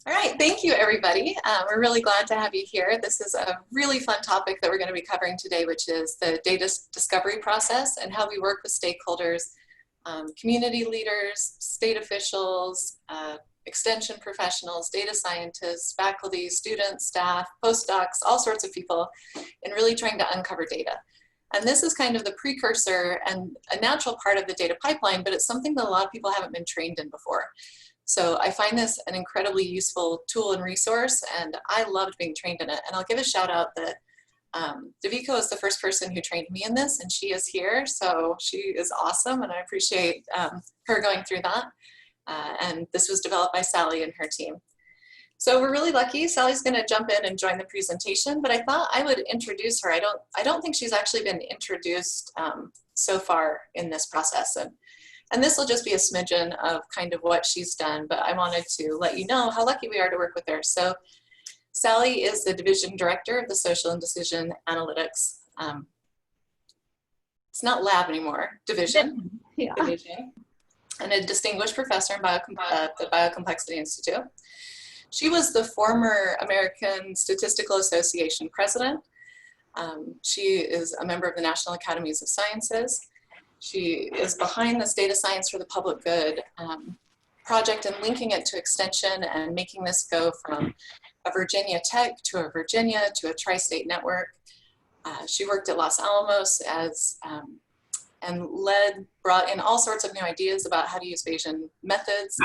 All right, thank you everybody. We're really glad to have you here. This is a really fun topic that we're going to be covering today, which is the data discovery process and how we work with stakeholders, community leaders, state officials, extension professionals, data scientists, faculty, students, staff, postdocs, all sorts of people in really trying to uncover data. And this is kind of the precursor and a natural part of the data pipeline, but it's something that a lot of people haven't been trained in before. So I find this an incredibly useful tool and resource, and I loved being trained in it. And I'll give a shout out that Deviko is the first person who trained me in this, and she is here, so she is awesome, and I appreciate her going through that. And this was developed by Sally and her team. So we're really lucky. Sally's going to jump in and join the presentation, but I thought I would introduce her. I don't think she's actually been introduced so far in this process. And this will just be a smidgen of kind of what she's done, but I wanted to let you know how lucky we are to work with her. So Sally is the Division Director of the Social and Decision Analytics. It's not lab anymore, division. Yeah. Division. And a distinguished professor in the Biocomplexity Institute. She was the former American Statistical Association president. She is a member of the National Academies of Sciences. She is behind this Data Science for the Public Good project and linking it to extension and making this go from a Virginia Tech to a Virginia to a tri-state network. She worked at Los Alamos as and brought in all sorts of new ideas about how to use Bayesian methods.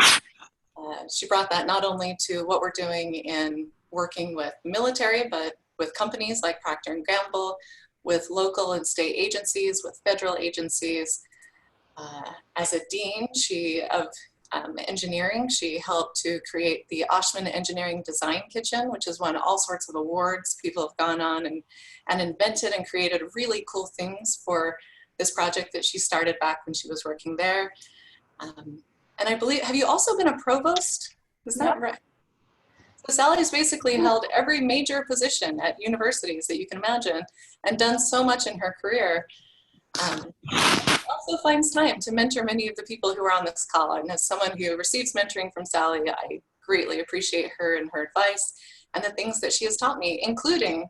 She brought that not only to what we're doing in working with the military, but with companies like Procter & Gamble, with local and state agencies, with federal agencies. As a dean of engineering, she helped to create the Oshman Engineering Design Kitchen, which has won all sorts of awards. People have gone on and invented and created really cool things for this project that she started back when she was working there. And I believe, have you also been a provost? Is that right? So Sally has basically held every major position at universities that you can imagine and done so much in her career. Also finds time to mentor many of the people who are on this call. And as someone who receives mentoring from Sally, I greatly appreciate her and her advice and the things that she has taught me, including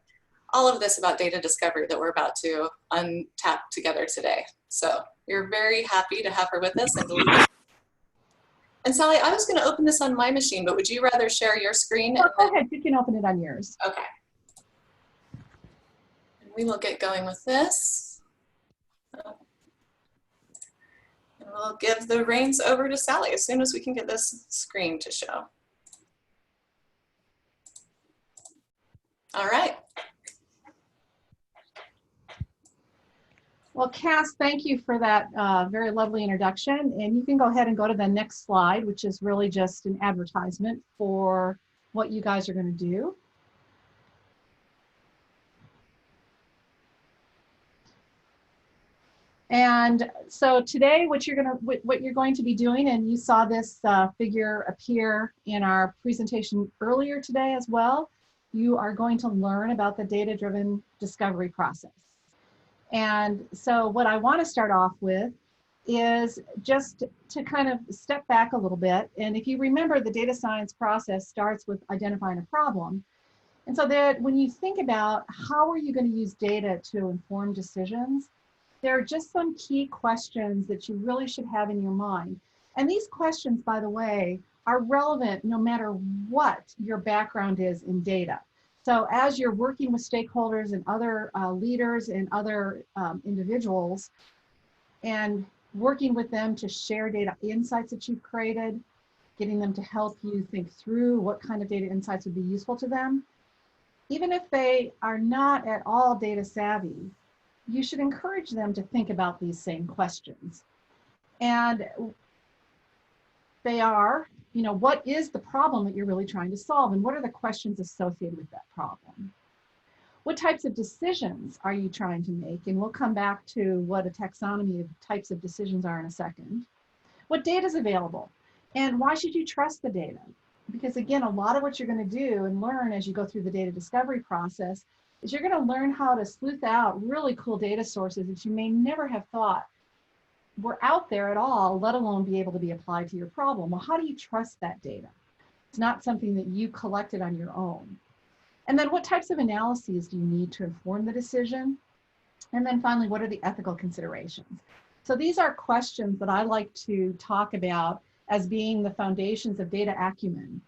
all of this about data discovery that we're about to untap together today. So we're very happy to have her with us. And Sally, I was going to open this on my machine, but would you rather share your screen? Oh, go ahead, you can open it on yours. Okay. And we will get going with this. And we'll give the reins over to Sally as soon as we can get this screen to show. All right. Well, Cass, thank you for that very lovely introduction. And you can go ahead and go to the next slide, which is really just an advertisement for what you guys are going to do. And so today, what you're going to be doing, and you saw this figure appear in our presentation earlier today as well, you are going to learn about the data-driven discovery process. And so what I want to start off with is just to kind of step back a little bit. And if you remember, the data science process starts with identifying a problem. And so that when you think about how are you going to use data to inform decisions, there are just some key questions that you really should have in your mind. And these questions, by the way, are relevant no matter what your background is in data. So as you're working with stakeholders and other leaders and other individuals and working with them to share data insights that you've created, getting them to help you think through what kind of data insights would be useful to them, even if they are not at all data savvy, you should encourage them to think about these same questions. And they are, you know, what is the problem that you're really trying to solve, and what are the questions associated with that problem? What types of decisions are you trying to make? And we'll come back to what a taxonomy of types of decisions are in a second. What data is available? And why should you trust the data? Because again, a lot of what you're going to do and learn as you go through the data discovery process is you're going to learn how to sleuth out really cool data sources that you may never have thought were out there at all, let alone be able to be applied to your problem. Well, how do you trust that data? It's not something that you collected on your own. And then what types of analyses do you need to inform the decision? And then finally, what are the ethical considerations? So these are questions that I like to talk about as being the foundations of data acumen,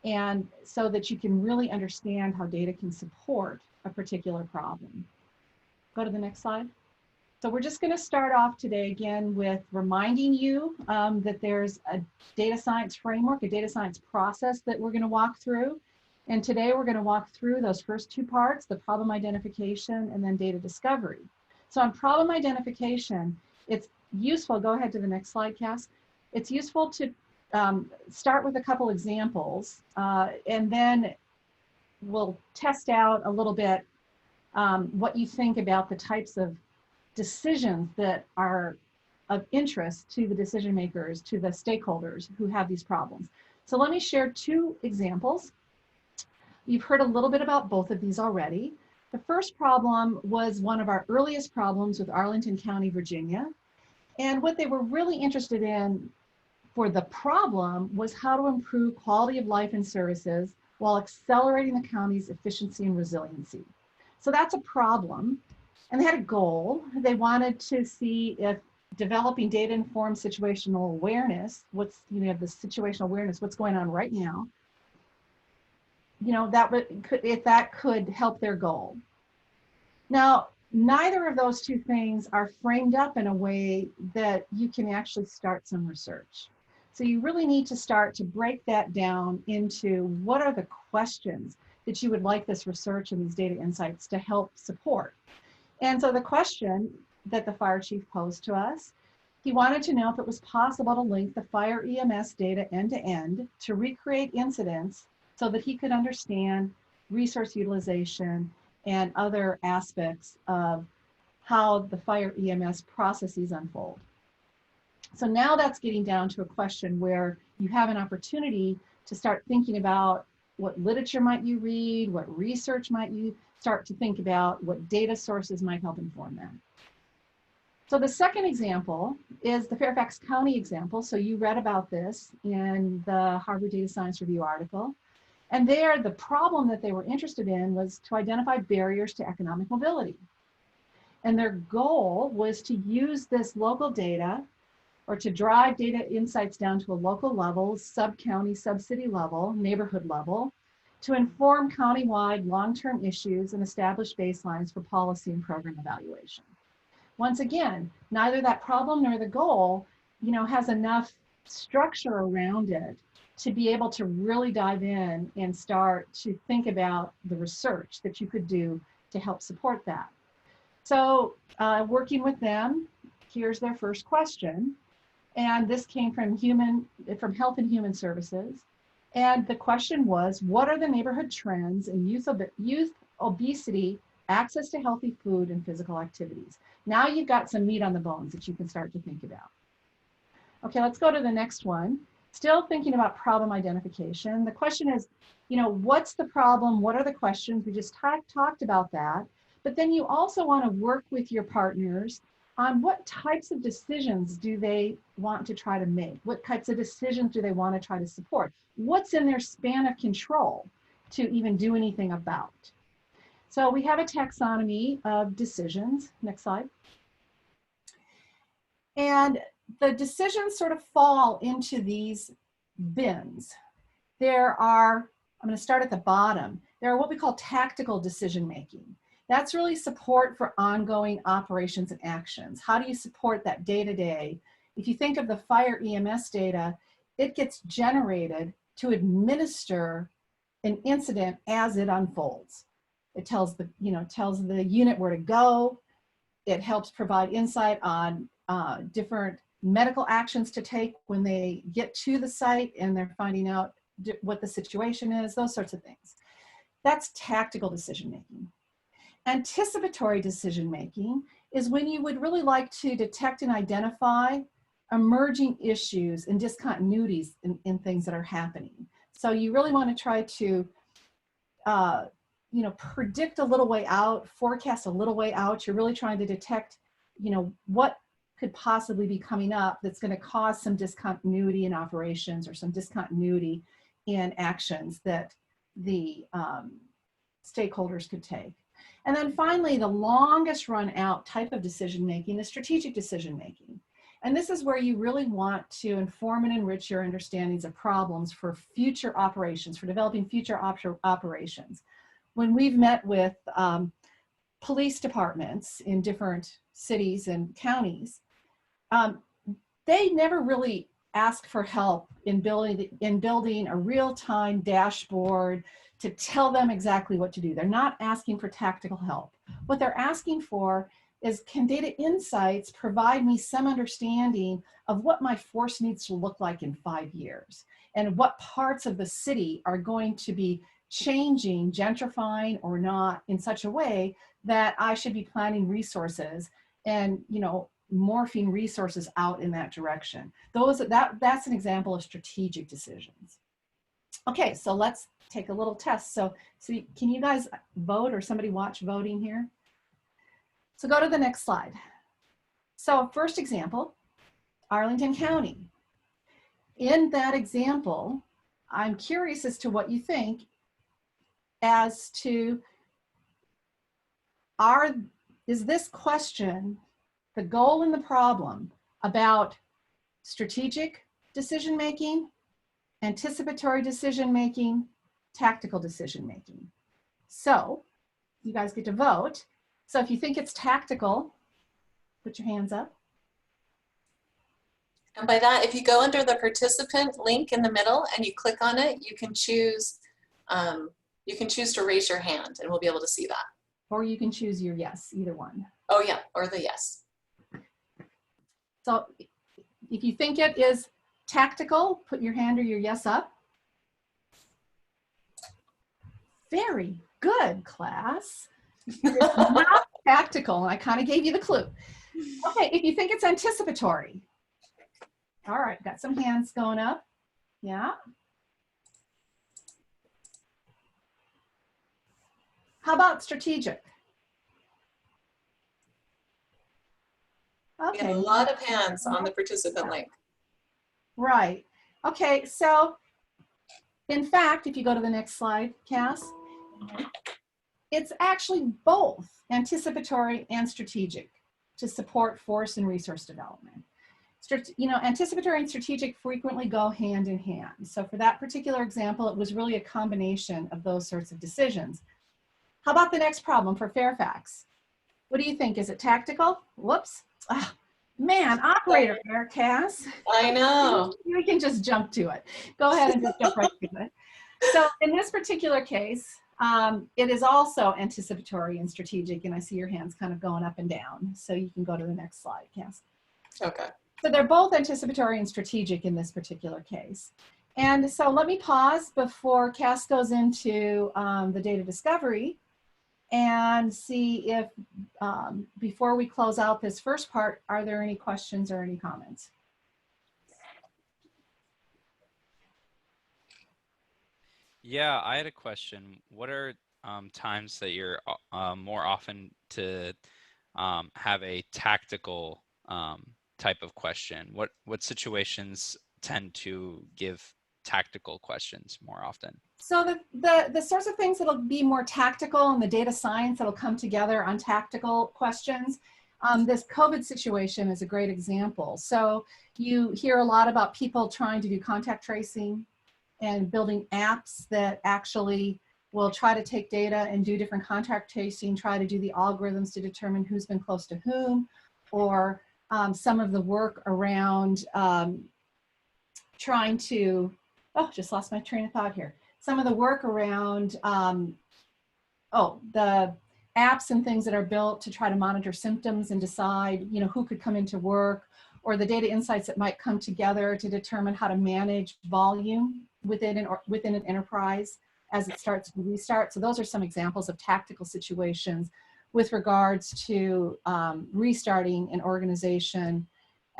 and so that you can really understand how data can support a particular problem. Go to the next slide. So we're just going to start off today again with reminding you that there's a data science framework, a data science process that we're going to walk through. And today we're going to walk through those first two parts, the problem identification and then data discovery. So on problem identification, it's useful, go ahead to the next slide, Cass. It's useful to start with a couple examples, and then we'll test out a little bit what you think about the types of decisions that are of interest to the decision makers, to the stakeholders who have these problems. So let me share two examples. You've heard a little bit about both of these already. The first problem was one of our earliest problems with Arlington County, Virginia. And what they were really interested in for the problem was how to improve quality of life and services while accelerating the county's efficiency and resiliency. So that's a problem. And they had a goal. They wanted to see if developing data-informed situational awareness, the situational awareness, what's going on right now, if that could help their goal. Now, neither of those two things are framed up in a way that you can actually start some research. So you really need to start to break that down into what are the questions that you would like this research and these data insights to help support. And so the question that the fire chief posed to us, he wanted to know if it was possible to link the fire EMS data end to end to recreate incidents so that he could understand resource utilization and other aspects of how the fire EMS processes unfold. So now that's getting down to a question where you have an opportunity to start thinking about what literature might you read, what research might you start to think about, what data sources might help inform that. So the second example is the Fairfax County example. So you read about this in the Harvard Data Science Review article. And there, the problem that they were interested in was to identify barriers to economic mobility. And their goal was to use this local data, or to drive data insights down to a local level, sub-county, sub-city level, neighborhood level, to inform countywide long-term issues and establish baselines for policy and program evaluation. Once again, neither that problem nor the goal, has enough structure around it to be able to really dive in and start to think about the research that you could do to help support that. So working with them, here's their first question. And this came from Health and Human Services. And the question was, what are the neighborhood trends in youth obesity, access to healthy food, and physical activities? Now you've got some meat on the bones that you can start to think about. Okay, let's go to the next one. Still thinking about problem identification. The question is, what's the problem? What are the questions? We just talked about that. But then you also want to work with your partners on what types of decisions do they want to try to make? What types of decisions do they want to try to support? What's in their span of control to even do anything about? So we have a taxonomy of decisions. Next slide. And the decisions sort of fall into these bins. I'm going to start at the bottom. There are what we call tactical decision making. That's really support for ongoing operations and actions. How do you support that day to day? If you think of the fire EMS data, it gets generated to administer an incident as it unfolds. It tells the unit where to go. It helps provide insight on different medical actions to take when they get to the site and they're finding out what the situation is, those sorts of things. That's tactical decision making. Anticipatory decision-making is when you would really like to detect and identify emerging issues and discontinuities in things that are happening. So you really want to try to, predict a little way out, forecast a little way out. You're really trying to detect, what could possibly be coming up that's going to cause some discontinuity in operations or some discontinuity in actions that the stakeholders could take. And then finally, the longest run out type of decision-making is strategic decision-making. And this is where you really want to inform and enrich your understandings of problems for future operations, for developing future operations. When we've met with police departments in different cities and counties, they never really ask for help in building a real-time dashboard to tell them exactly what to do. They're not asking for tactical help. What they're asking for is, can data insights provide me some understanding of what my force needs to look like in 5 years, and what parts of the city are going to be changing, gentrifying or not, in such a way that I should be planning resources and, you know, morphing resources out in that direction. That's an example of strategic decisions. Okay, so let's take a little test. So can you guys vote, or somebody watch voting here? So go to the next slide. So first example, Arlington County. In that example, I'm curious as to what you think as to, is this question, the goal and the problem, about strategic decision-making, anticipatory decision-making, tactical decision-making? So you guys get to vote. So if you think it's tactical, put your hands up. And by that, if you go under the participant link in the middle and you click on it, you can choose to raise your hand, and we'll be able to see that. Or you can choose your yes, either one. Oh yeah, or the yes. So if you think it is tactical, put your hand or your yes up. Very good, class. It's not tactical, and I kind of gave you the clue. Okay, if you think it's anticipatory. All right, got some hands going up. Yeah. How about strategic? Okay. We have a lot of hands on the participant link. Right. Okay, so in fact, if you go to the next slide, Cass, it's actually both anticipatory and strategic to support force and resource development. You know, anticipatory and strategic frequently go hand in hand. So for that particular example, it was really a combination of those sorts of decisions. How about the next problem for Fairfax? What do you think? Is it tactical? Whoops. Oh, man, operator there, Cass. I know. We can just jump to it. Go ahead and just jump right to it. So in this particular case, it is also anticipatory and strategic, and I see your hands kind of going up and down. So you can go to the next slide, Cass. Okay. So they're both anticipatory and strategic in this particular case. And so let me pause before Cass goes into the data discovery and see if, before we close out this first part, are there any questions or any comments? Yeah, I had a question. What are times that you're more often to have a tactical type of question? What situations tend to give tactical questions more often? So the sorts of things that'll be more tactical and the data science that'll come together on tactical questions, this COVID situation is a great example. So you hear a lot about people trying to do contact tracing and building apps that actually will try to take data and do different contact tracing, try to do the algorithms to determine who's been close to whom, or some of the work around trying to, oh, just lost my train of thought here. Some of the work around, the apps and things that are built to try to monitor symptoms and decide, you know, who could come into work, or the data insights that might come together to determine how to manage volume within an enterprise as it starts to restart. So those are some examples of tactical situations with regards to restarting an organization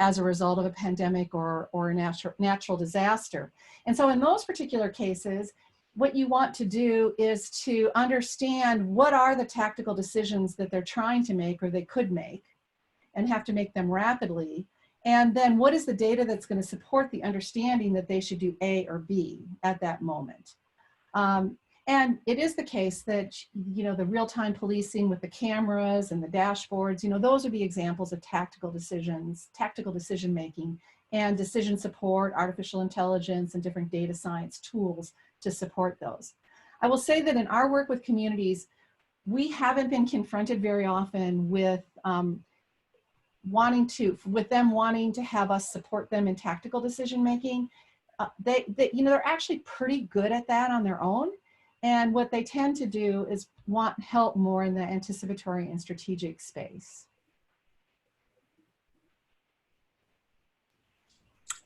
as a result of a pandemic or a natural disaster. And so in those particular cases, what you want to do is to understand what are the tactical decisions that they're trying to make or they could make and have to make them rapidly, And then what is the data that's going to support the understanding that they should do A or B at that moment? And it is the case that, you know, the real-time policing with the cameras and the dashboards, you know, those would be examples of tactical decisions, tactical decision-making, and decision support, artificial intelligence, and different data science tools to support those. I will say that in our work with communities, we haven't been confronted very often with them wanting to have us support them in tactical decision-making. You know, they're actually pretty good at that on their own. And what they tend to do is want help more in the anticipatory and strategic space.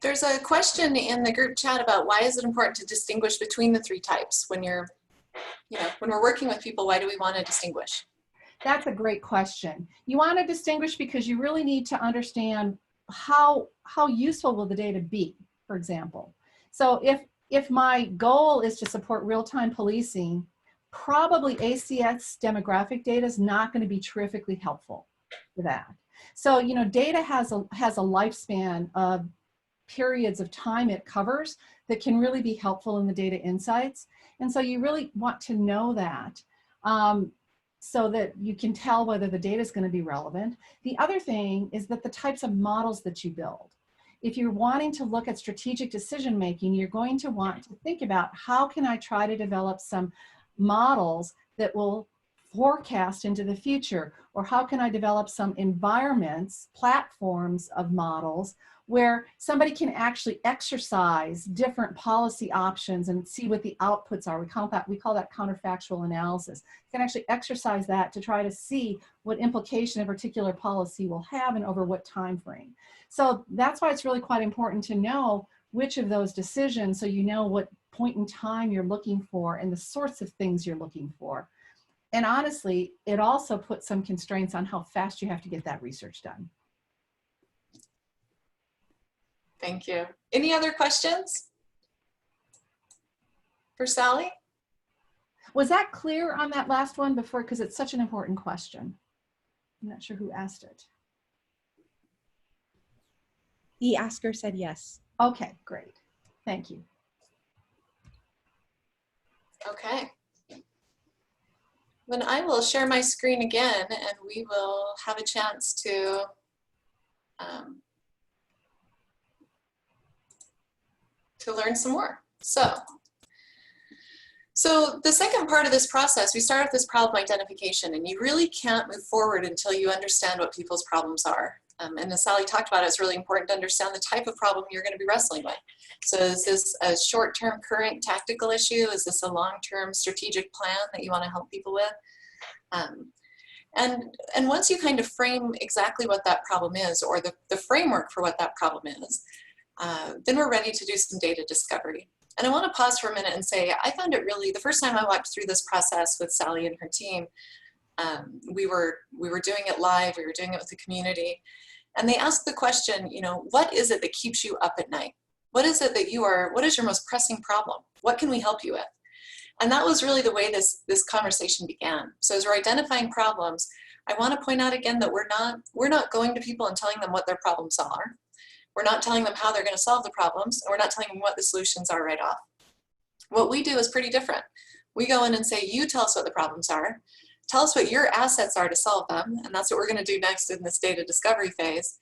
There's a question in the group chat about why is it important to distinguish between the three types when when we're working with people, why do we want to distinguish? That's a great question. You want to distinguish because you really need to understand how useful will the data be, for example. So if my goal is to support real-time policing, probably ACS demographic data is not going to be terrifically helpful for that. So, you know, data has a lifespan of periods of time it covers that can really be helpful in the data insights. And so you really want to know that so that you can tell whether the data is going to be relevant. The other thing is that the types of models that you build. If you're wanting to look at strategic decision making, you're going to want to think about how can I try to develop some models that will forecast into the future, or how can I develop some environments, platforms of models where somebody can actually exercise different policy options and see what the outputs are. We call that counterfactual analysis. You can actually exercise that to try to see what implication a particular policy will have and over what time frame. So that's why it's really quite important to know which of those decisions, so you know what point in time you're looking for and the sorts of things you're looking for. And honestly, it also puts some constraints on how fast you have to get that research done. Thank you. Any other questions for Sally? Was that clear on that last one before? Because it's such an important question. I'm not sure who asked it. The asker said yes. Okay, great. Thank you. Okay. Then I will share my screen again and we will have a chance to learn some more. So the second part of this process, we start with this problem identification, and you really can't move forward until you understand what people's problems are. And as Sally talked about, it's really important to understand the type of problem you're going to be wrestling with. So is this a short-term current tactical issue? Is this a long-term strategic plan that you want to help people with? And once you kind of frame exactly what that problem is, or the framework for what that problem is, then we're ready to do some data discovery. And I want to pause for a minute and say, I found it really, the first time I walked through this process with Sally and her team, we were doing it live, we were doing it with the community, and they asked the question, you know, what is it that keeps you up at night? What is it that what is your most pressing problem? What can we help you with? And that was really the way this conversation began. So as we're identifying problems, I want to point out again that we're not going to people and telling them what their problems are. We're not telling them how they're going to solve the problems, and we're not telling them what the solutions are right off. What we do is pretty different. We go in and say, you tell us what the problems are, tell us what your assets are to solve them, and that's what we're going to do next in this data discovery phase.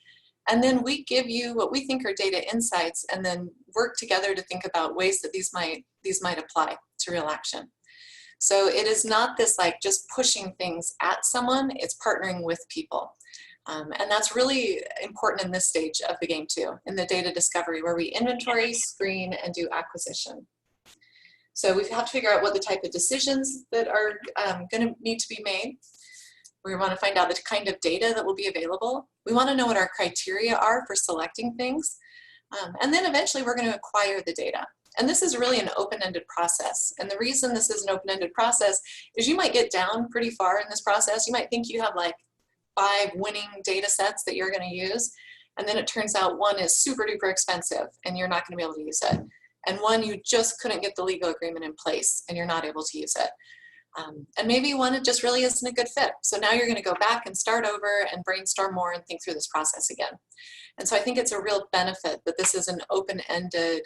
And then we give you what we think are data insights, and then work together to think about ways that these might apply to real action. So it is not this like just pushing things at someone, it's partnering with people. And that's really important in this stage of the game too, in the data discovery, where we inventory, screen, and do acquisition. So we have to figure out what the type of decisions that are going to need to be made. We want to find out the kind of data that will be available. We want to know what our criteria are for selecting things. And then eventually we're going to acquire the data. And this is really an open-ended process. And the reason this is an open-ended process is you might get down pretty far in this process. You might think you have like 5 winning data sets that you're going to use. And then it turns out one is super duper expensive and you're not going to be able to use it. And one you just couldn't get the legal agreement in place and you're not able to use it. And maybe one just really isn't a good fit. So now you're going to go back and start over and brainstorm more and think through this process again. And so I think it's a real benefit that this is an open-ended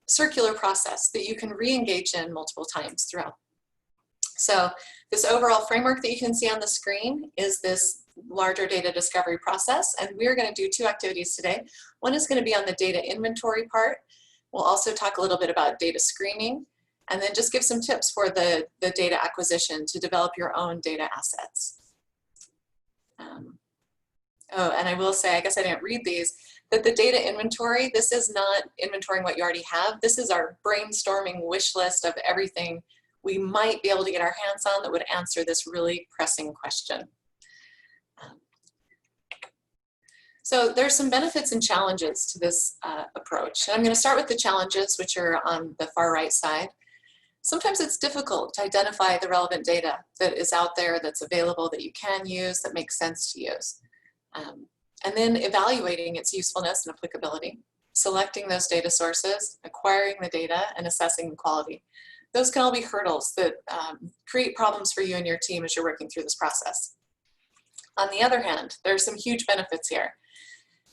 circular process that you can re-engage in multiple times throughout. So this overall framework that you can see on the screen is this larger data discovery process. And we're going to do 2 activities today. One is going to be on the data inventory part. We'll also talk a little bit about data screening, and then just give some tips for the data acquisition to develop your own data assets. Oh, and I will say, I guess I didn't read these, that the data inventory, this is not inventorying what you already have. This is our brainstorming wish list of everything we might be able to get our hands on that would answer this really pressing question. So there's some benefits and challenges to this approach. And I'm going to start with the challenges, which are on the far right side. Sometimes it's difficult to identify the relevant data that is out there, that's available, that you can use, that makes sense to use. And then evaluating its usefulness and applicability, selecting those data sources, acquiring the data, and assessing the quality. Those can all be hurdles that create problems for you and your team as you're working through this process. On the other hand, there are some huge benefits here.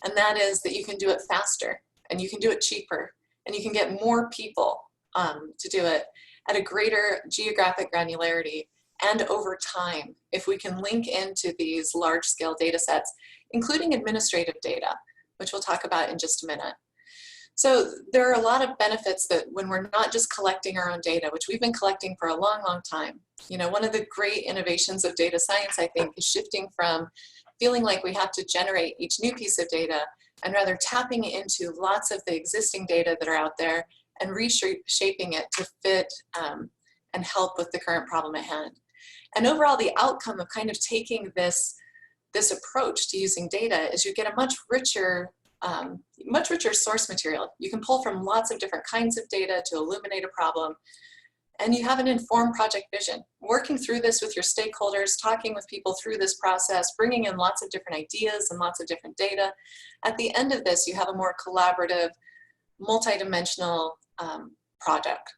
And that is that you can do it faster, and you can do it cheaper, and you can get more people to do it at a greater geographic granularity and over time if we can link into these large-scale data sets, including administrative data, which we'll talk about in just a minute. So there are a lot of benefits that when we're not just collecting our own data, which we've been collecting for a long, long time. You know, one of the great innovations of data science, I think, is shifting from feeling like we have to generate each new piece of data and rather tapping into lots of the existing data that are out there and reshaping it to fit and help with the current problem at hand. And overall, the outcome of kind of taking this approach to using data is you get a much richer source material. You can pull from lots of different kinds of data to illuminate a problem, and you have an informed project vision. Working through this with your stakeholders, talking with people through this process, bringing in lots of different ideas and lots of different data. At the end of this, you have a more collaborative, multidimensional project.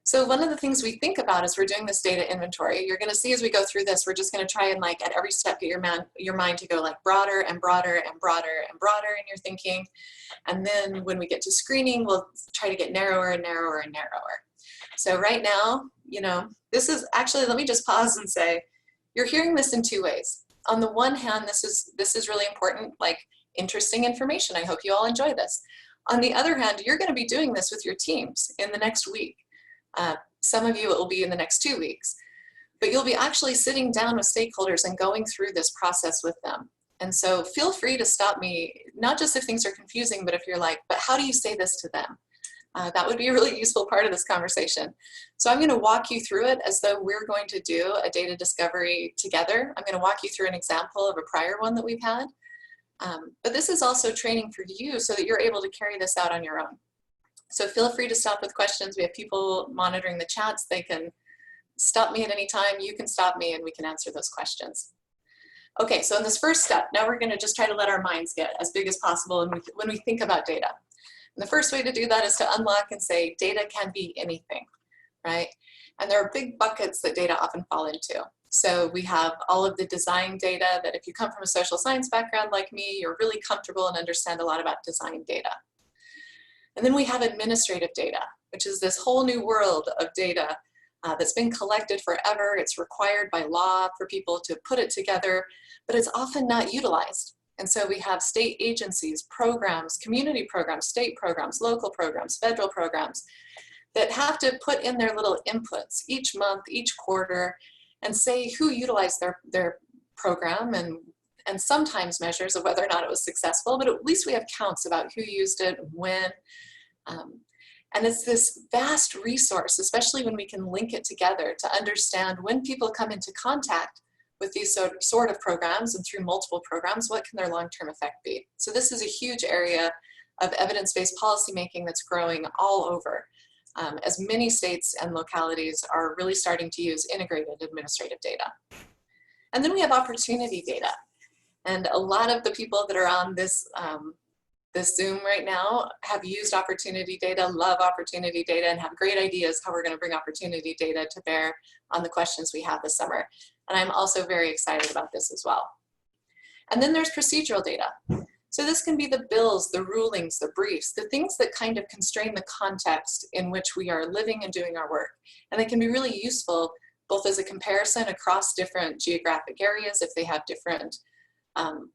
So one of the things we think about as we're doing this data inventory, you're going to see as we go through this, we're just going to try and like at every step get your mind to go like broader and broader and broader and broader in your thinking. And then when we get to screening, we'll try to get narrower and narrower and narrower. So right now, you know, this is actually, let me just pause and say, you're hearing this in 2 ways. On the one hand, this is really important, like interesting information. I hope you all enjoy this. On the other hand, you're going to be doing this with your teams in the next week. Some of you, it will be in the next 2 weeks, but you'll be actually sitting down with stakeholders and going through this process with them. And so feel free to stop me, not just if things are confusing, but if you're like, but how do you say this to them? That would be a really useful part of this conversation. So I'm going to walk you through it as though we're going to do a data discovery together. I'm going to walk you through an example of a prior one that we've had. But this is also training for you so that you're able to carry this out on your own. So feel free to stop with questions. We have people monitoring the chats. They can stop me at any time. You can stop me and we can answer those questions. Okay, so in this first step, now we're going to just try to let our minds get as big as possible when we think about data. And the first way to do that is to unlock and say data can be anything, right? And there are big buckets that data often fall into. So we have all of the design data that if you come from a social science background like me, you're really comfortable and understand a lot about design data. And then we have administrative data, which is this whole new world of data that's been collected forever. It's required by law for people to put it together, but it's often not utilized. And so we have state agencies, programs, community programs, state programs, local programs, federal programs that have to put in their little inputs each month, each quarter, and say who utilized their program and sometimes measures of whether or not it was successful, but at least we have counts about who used it, when. And it's this vast resource, especially when we can link it together to understand when people come into contact with these sort of programs and through multiple programs, what can their long-term effect be? So this is a huge area of evidence-based policymaking that's growing all over, as many states and localities are really starting to use integrated administrative data. And then we have opportunity data. And a lot of the people that are on this, this Zoom right now have used opportunity data, love opportunity data, and have great ideas how we're going to bring opportunity data to bear on the questions we have this summer. And I'm also very excited about this as well. And then there's procedural data. So this can be the bills, the rulings, the briefs, the things that kind of constrain the context in which we are living and doing our work. And they can be really useful both as a comparison across different geographic areas if they have different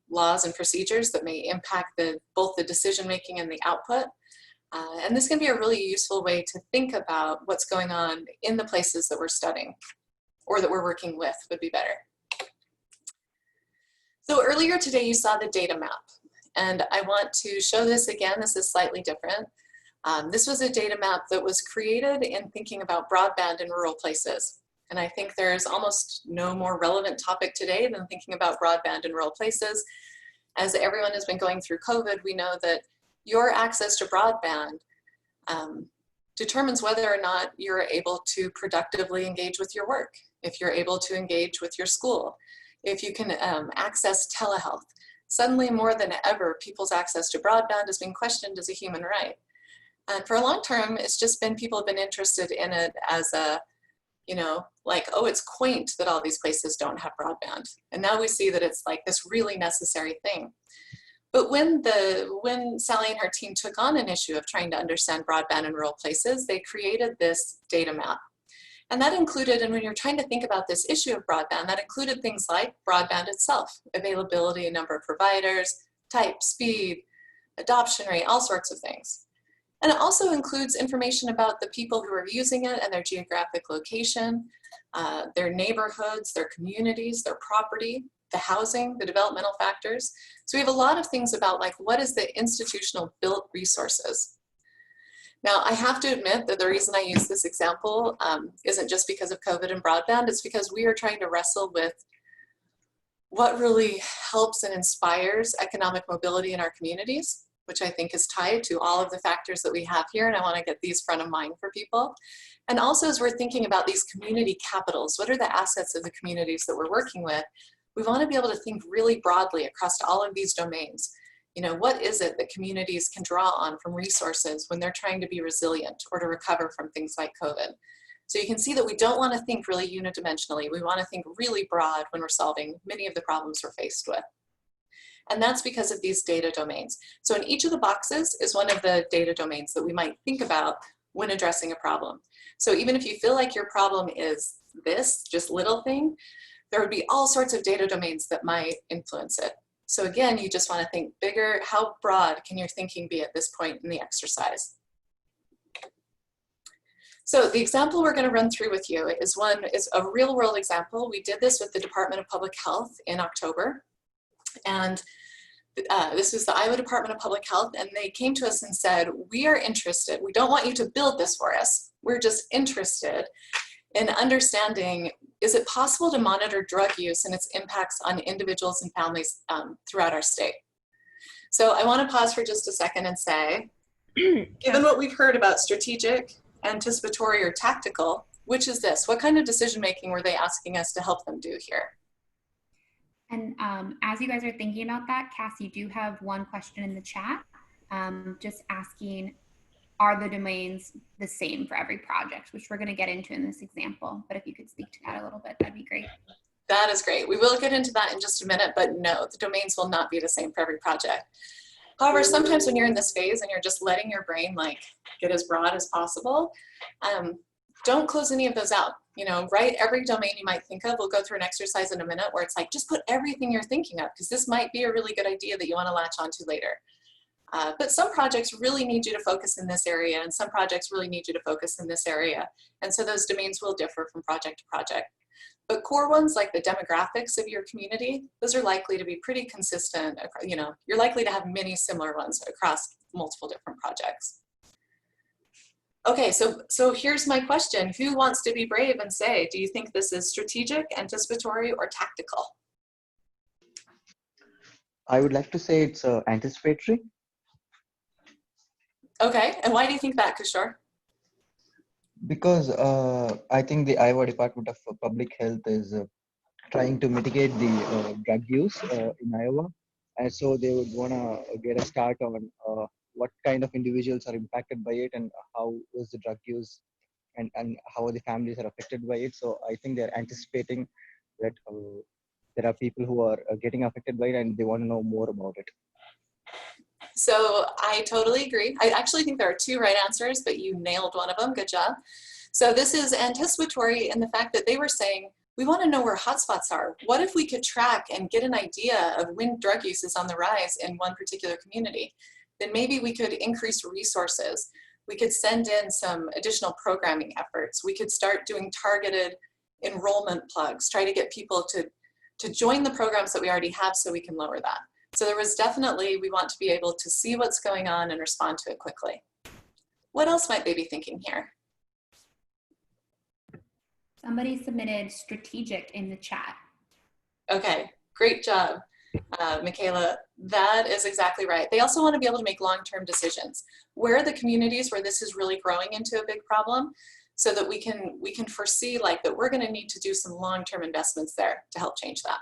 laws and procedures that may impact both the decision making and the output. And this can be a really useful way to think about what's going on in the places that we're studying, or that we're working with would be better. So earlier today you saw the data map, and I want to show this again. This is slightly different. This was a data map that was created in thinking about broadband in rural places. And I think there's almost no more relevant topic today than thinking about broadband in rural places. As everyone has been going through COVID, we know that your access to broadband determines whether or not you're able to productively engage with your work, if you're able to engage with your school, if you can access telehealth. Suddenly, more than ever, people's access to broadband is being questioned as a human right. And for a long term, it's just been people have been interested in it as a, you know, like, oh, it's quaint that all these places don't have broadband. And now we see that it's like this really necessary thing. But when Sally and her team took on an issue of trying to understand broadband in rural places, they created this data map. And that included, and when you're trying to think about this issue of broadband, that included things like broadband itself, availability, number of providers, type, speed, adoption rate, all sorts of things. And it also includes information about the people who are using it and their geographic location, their neighborhoods, their communities, their property, the housing, the developmental factors. So we have a lot of things about like, what is the institutional built resources? Now, I have to admit that the reason I use this example isn't just because of COVID and broadband, it's because we are trying to wrestle with what really helps and inspires economic mobility in our communities, which I think is tied to all of the factors that we have here, and I want to get these front of mind for people. And also, as we're thinking about these community capitals, what are the assets of the communities that we're working with? We want to be able to think really broadly across all of these domains. You know, what is it that communities can draw on from resources when they're trying to be resilient or to recover from things like COVID? So you can see that we don't want to think really unidimensionally. We want to think really broad when we're solving many of the problems we're faced with. And that's because of these data domains. So in each of the boxes is one of the data domains that we might think about when addressing a problem. So even if you feel like your problem is this, just little thing, there would be all sorts of data domains that might influence it. So again, you just want to think bigger. How broad can your thinking be at this point in the exercise? So the example we're going to run through with you is a real world example. We did this with the Department of Public Health in October. And this was the Iowa Department of Public Health, and they came to us and said, we are interested. We don't want you to build this for us. We're just interested in understanding, is it possible to monitor drug use and its impacts on individuals and families throughout our state? So I want to pause for just a second and say, given what we've heard about strategic, anticipatory, or tactical, which is this? What kind of decision-making were they asking us to help them do here? And as you guys are thinking about that, Cass, you do have one question in the chat, just asking, are the domains the same for every project, which we're going to get into in this example. But if you could speak to that a little bit, that'd be great. That is great. We will get into that in just a minute, but no, the domains will not be the same for every project. However, sometimes when you're in this phase and you're just letting your brain like get as broad as possible, don't close any of those out. You know, write every domain you might think of. We'll go through an exercise in a minute where it's like, just put everything you're thinking of, because this might be a really good idea that you want to latch onto later. But some projects really need you to focus in this area, and some projects really need you to focus in this area. And so those domains will differ from project to project. But core ones like the demographics of your community, those are likely to be pretty consistent. You know, you're likely to have many similar ones across multiple different projects. Okay, so here's my question. Who wants to be brave and say, do you think this is strategic, anticipatory, or tactical? I would like to say it's anticipatory. Okay, and why do you think that, Kishore? Because I think the Iowa Department of Public Health is trying to mitigate the drug use in Iowa. and so they would want to get a start on what kind of individuals are impacted by it and how is the drug use and how the families are affected by it. So I think they're anticipating that there are people who are getting affected by it and they want to know more about it. So I totally agree. I actually think there are two right answers, but you nailed one of them. Good job. So this is anticipatory in the fact that they were saying, we want to know where hotspots are. What if we could track and get an idea of when drug use is on the rise in one particular community? Then maybe we could increase resources. We could send in some additional programming efforts. We could start doing targeted enrollment plugs, try to get people to join the programs that we already have so we can lower that. So there was definitely, we want to be able to see what's going on and respond to it quickly. What else might they be thinking here? Somebody submitted strategic in the chat. Okay, great job, Michaela. That is exactly right. They also want to be able to make long-term decisions. Where are the communities where this is really growing into a big problem, so that we can foresee like that we're going to need to do some long-term investments there to help change that.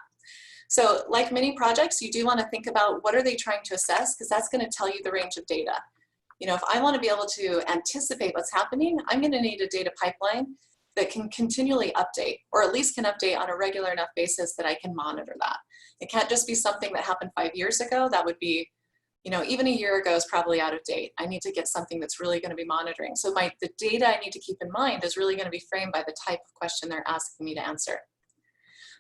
So like many projects, you do want to think about what are they trying to assess, because that's going to tell you the range of data. You know, if I want to be able to anticipate what's happening, I'm going to need a data pipeline that can continually update, or at least can update on a regular enough basis that I can monitor that. It can't just be something that happened 5 years ago. That would be, you know, even a year ago is probably out of date. I need to get something that's really going to be monitoring. So the data I need to keep in mind is really going to be framed by the type of question they're asking me to answer.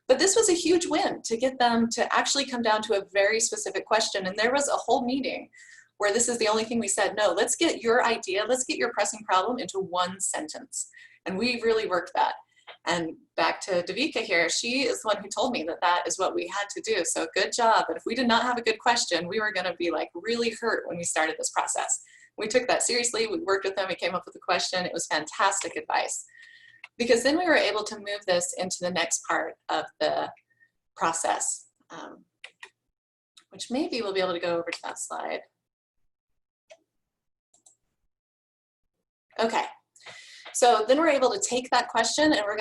But this was a huge win to get them to actually come down to a very specific question. And there was a whole meeting where this is the only thing we said, no, let's get your idea, let's get your pressing problem into one sentence. And we really worked that. And back to Devika here, she is the one who told me that that is what we had to do. So good job. But if we did not have a good question, we were going to be like really hurt when we started this process. We took that seriously. We worked with them. We came up with a question. It was fantastic advice. Because then we were able to move this into the next part of the process, which maybe we'll be able to go over to that slide. Okay, so then we're able to take that question and we're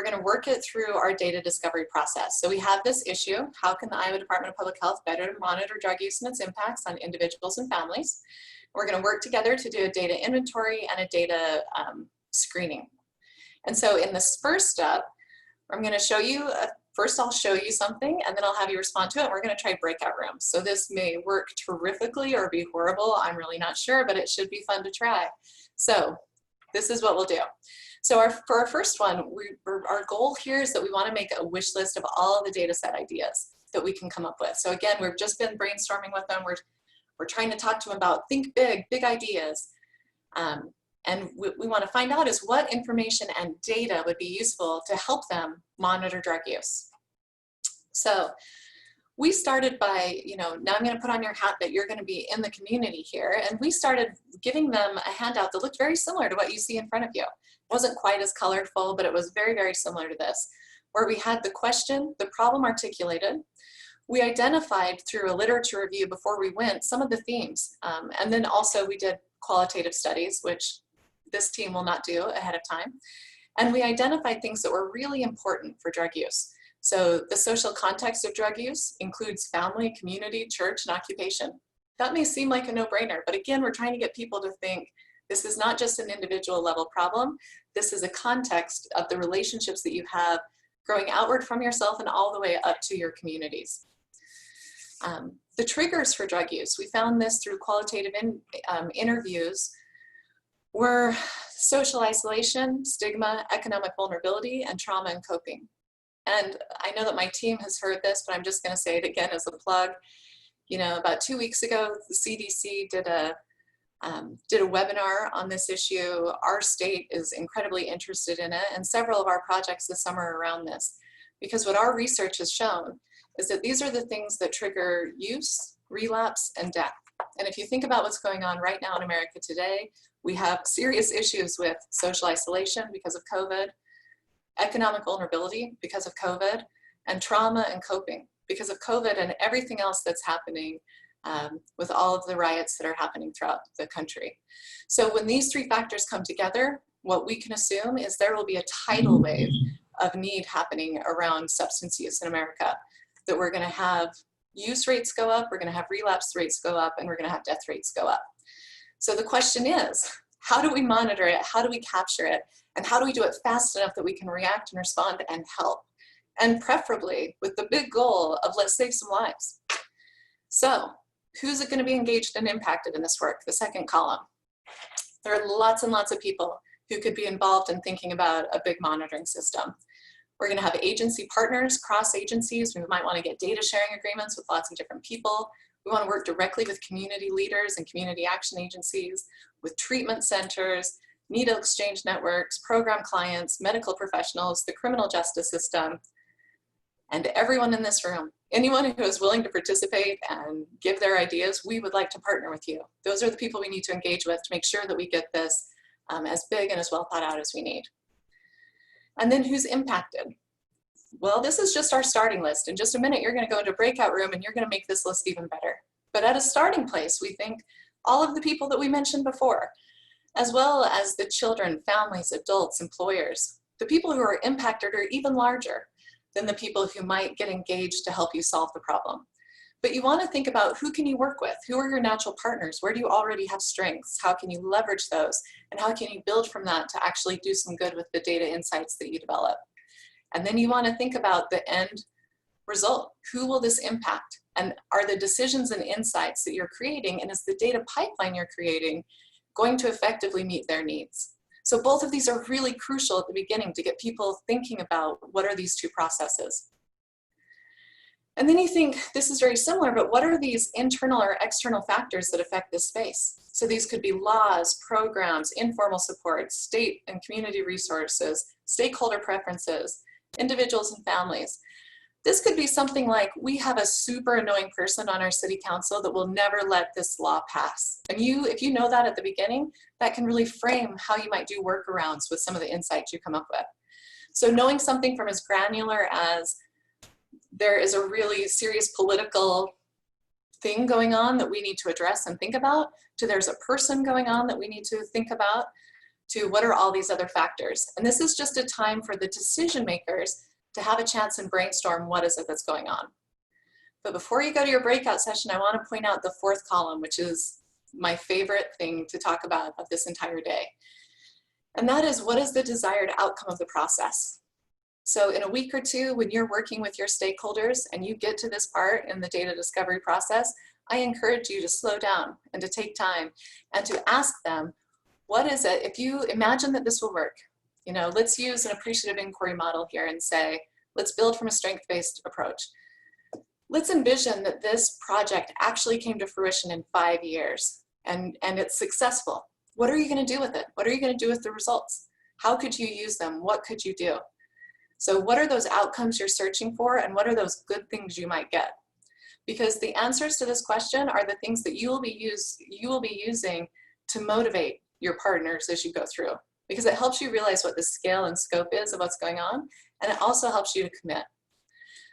gonna work it through our data discovery process. So we have this issue: how can the Iowa Department of Public Health better monitor drug use and its impacts on individuals and families? We're gonna work together to do a data inventory and a data screening. And so in this first step, I'm going to show you, first I'll show you something and then I'll have you respond to it. We're going to try breakout rooms. So this may work terrifically or be horrible. I'm really not sure, but it should be fun to try. So this is what we'll do. So for our first one, our goal here is that we want to make a wish list of all the data set ideas that we can come up with. So again, we've just been brainstorming with them. We're trying to talk to them about think big ideas. And we want to find out is what information and data would be useful to help them monitor drug use. So we started by, you know, now I'm going to put on your hat that you're going to be in the community here. And we started giving them a handout that looked very similar to what you see in front of you. It wasn't quite as colorful, but it was very, very similar to this, where we had the question, the problem articulated. We identified through a literature review before we went some of the themes. And then also we did qualitative studies, which this team will not do ahead of time. And we identified things that were really important for drug use. So the social context of drug use includes family, community, church, and occupation. That may seem like a no-brainer, but again, we're trying to get people to think this is not just an individual level problem. This is a context of the relationships that you have growing outward from yourself and all the way up to your communities. The triggers for drug use, we found this through qualitative interviews, were social isolation, stigma, economic vulnerability, and trauma and coping. And I know that my team has heard this, but I'm just going to say it again as a plug. You know, about 2 weeks ago, the CDC did a webinar on this issue. Our state is incredibly interested in it, and several of our projects this summer are around this. Because what our research has shown is that these are the things that trigger use, relapse, and death. And if you think about what's going on right now in America today, we have serious issues with social isolation because of COVID, economic vulnerability because of COVID, and trauma and coping because of COVID and everything else that's happening with all of the riots that are happening throughout the country. So when these three factors come together, what we can assume is there will be a tidal wave of need happening around substance use in America, that we're going to have use rates go up, we're going to have relapse rates go up, and we're going to have death rates go up. So the question is, how do we monitor it? How do we capture it? And how do we do it fast enough that we can react and respond and help? And preferably with the big goal of let's save some lives. So who's going to be engaged and impacted in this work? The second column. There are lots and lots of people who could be involved in thinking about a big monitoring system. We're going to have agency partners, cross agencies. We might want to get data sharing agreements with lots of different people. We want to work directly with community leaders and community action agencies, with treatment centers, needle exchange networks, program clients, medical professionals, the criminal justice system, and everyone in this room. Anyone who is willing to participate and give their ideas, we would like to partner with you. Those are the people we need to engage with to make sure that we get this as big and as well thought out as we need. And then who's impacted? Well, this is just our starting list. In just a minute, you're going to go into a breakout room and you're going to make this list even better. But at a starting place, we think all of the people that we mentioned before, as well as the children, families, adults, employers. The people who are impacted are even larger than the people who might get engaged to help you solve the problem. But you want to think about who can you work with? Who are your natural partners? Where do you already have strengths? How can you leverage those? And how can you build from that to actually do some good with the data insights that you develop? And then you want to think about the end result. Who will this impact? And are the decisions and insights that you're creating, and is the data pipeline you're creating going to effectively meet their needs? So both of these are really crucial at the beginning to get people thinking about what are these two processes. And then you think this is very similar, but what are these internal or external factors that affect this space? So these could be laws, programs, informal support, state and community resources, stakeholder preferences, individuals and families. This could be something like, we have a super annoying person on our city council that will never let this law pass. And if you know that at the beginning, that can really frame how you might do workarounds with some of the insights you come up with. So knowing something from as granular as there is a really serious political thing going on that we need to address and think about, to there's a person going on that we need to think about, to what are all these other factors. And this is just a time for the decision makers to have a chance and brainstorm what is it that's going on. But before you go to your breakout session, I want to point out the fourth column, which is my favorite thing to talk about of this entire day. And that is, what is the desired outcome of the process? So in a week or two, when you're working with your stakeholders and you get to this part in the data discovery process, I encourage you to slow down and to take time and to ask them, what is it, if you imagine that this will work, let's use an appreciative inquiry model here and say, let's build from a strength-based approach. Let's envision that this project actually came to fruition in 5 years and it's successful. What are you going to do with it? What are you going to do with the results? How could you use them? What could you do? So what are those outcomes you're searching for, and what are those good things you might get? Because the answers to this question are the things that you will be using to motivate your partners as you go through, because it helps you realize what the scale and scope is of what's going on, and it also helps you to commit.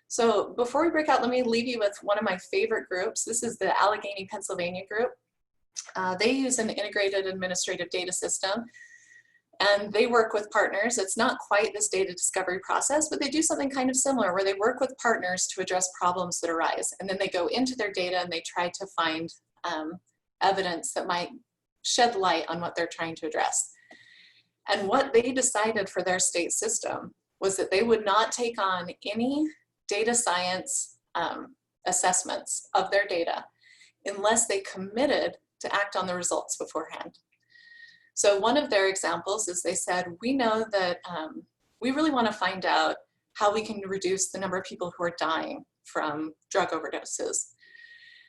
So before we break out, let me leave you with one of my favorite groups. This is the Allegheny, Pennsylvania group. They use an integrated administrative data system, and they work with partners. It's not quite this data discovery process, but they do something kind of similar where they work with partners to address problems that arise. And then they go into their data and they try to find evidence that might shed light on what they're trying to address. And what they decided for their state system was that they would not take on any data science assessments of their data unless they committed to act on the results beforehand. So one of their examples is they said, we know that we really want to find out how we can reduce the number of people who are dying from drug overdoses.